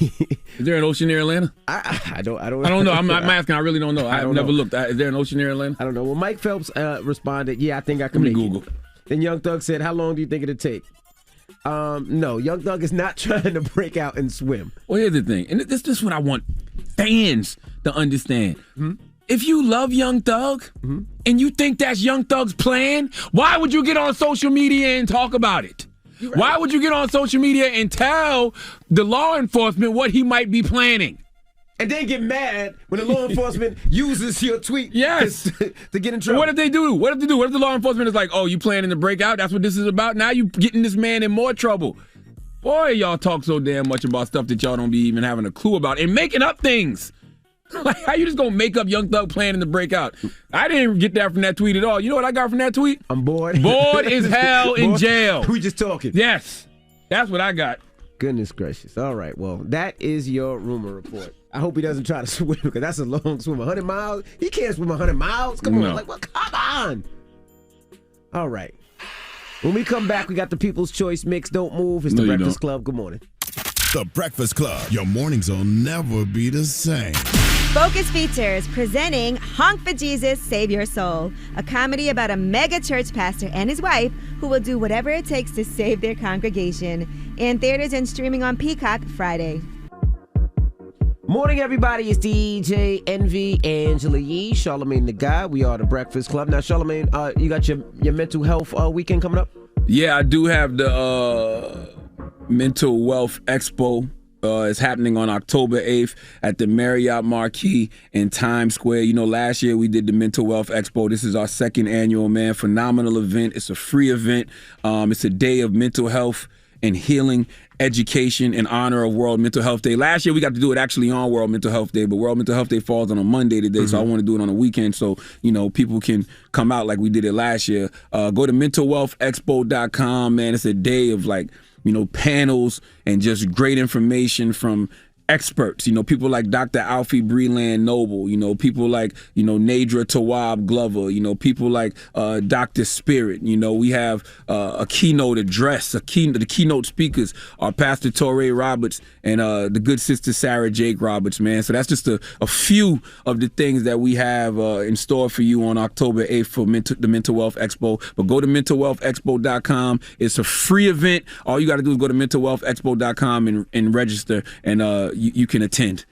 A: Is there an ocean near Atlanta?
B: I don't
A: know. I'm asking. I really don't know. I've never looked. Is there an ocean near Atlanta?
B: I don't know. Well, Mike Phelps responded, yeah, I think I can make
A: Google.
B: it. Then Young Thug said, how long do you think it'll take? No, Young Thug is not trying to break out and swim.
A: Well, here's the thing. And this is what I want fans to understand. Mm-hmm. If you love Young Thug and you think that's Young Thug's plan, why would you get on social media and talk about it? Right. Why would you get on social media and tell the law enforcement what he might be planning?
B: And then get mad when the law enforcement uses your tweet to get in trouble.
A: What if they do? What if the law enforcement is like, oh, you planning to break out? That's what this is about? Now you getting this man in more trouble. Boy, y'all talk so damn much about stuff that y'all don't be even having a clue about and making up things. Like, how you just gonna make up Young Thug planning to break out? I didn't get that from that tweet at all. You know what I got from that tweet?
B: I'm bored.
A: Bored as hell in jail.
B: We just talking.
A: Yes. That's what I got.
B: Goodness gracious. All right. Well, that is your rumor report. I hope he doesn't try to swim because that's a long swim. 100 miles? He can't swim 100 miles. Come on. Like, well, come on. All right. When we come back, we got the People's Choice Mix. Don't move. It's the Breakfast Club. Good morning.
E: The Breakfast Club. Your mornings will never be the same.
L: Focus Features presenting Honk for Jesus, Save Your Soul, a comedy about a mega church pastor and his wife who will do whatever it takes to save their congregation. In theaters and streaming on Peacock Friday.
B: Morning, everybody. It's DJ Envy, Angela Yee, Charlamagne the Guy. We are the Breakfast Club. Now, Charlamagne, you got your mental health weekend coming up?
A: Yeah, I do have the Mental Wealth Expo. It's happening on October 8th at the Marriott Marquis in Times Square. You know, last year we did the Mental Wealth Expo. This is our second annual, man. Phenomenal event. It's a free event. It's a day of mental health and healing, education, in honor of World Mental Health Day. Last year we got to do it actually on World Mental Health Day, but World Mental Health Day falls on a Monday today, so I want to do it on a weekend so, you know, people can come out like we did it last year. Go to mentalwealthexpo.com, man. It's a day of, like, you know, panels and just great information from experts, you know, people like Dr. Alfie Breland Noble, you know, people like, you know, Nadra Tawwab Glover, you know, people like Dr. Spirit, you know, we have a keynote address, the keynote speakers are Pastor Torrey Roberts and the good sister Sarah Jake Roberts, man. So that's just a few of the things that we have in store for you on October 8th for the Mental Wealth Expo. But go to mentalwealthexpo.com. It's a free event. All you got to do is go to mentalwealthexpo.com and register, and you can attend.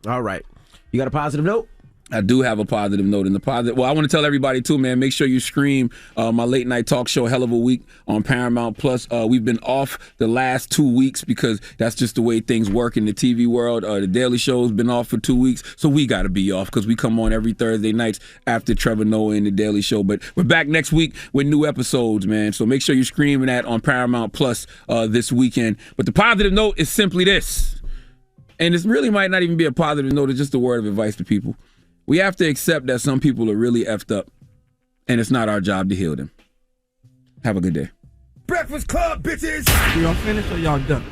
B: All right. You got a positive note?
A: I do have a positive note. And the positive, well, I want to tell everybody too, man, make sure you stream my late night talk show, Hell of a Week, on Paramount Plus. We've been off the last 2 weeks because that's just the way things work in the TV world. The Daily Show's been off for 2 weeks, so we got to be off because we come on every Thursday nights after Trevor Noah and the Daily Show. But we're back next week with new episodes, man. So make sure you're streaming that on Paramount Plus this weekend. But the positive note is simply this. And this really might not even be a positive note, it's just a word of advice to people. We have to accept that some people are really effed up, and it's not our job to heal them. Have a good day.
T: Breakfast Club, bitches!
M: Y'all finished or y'all done?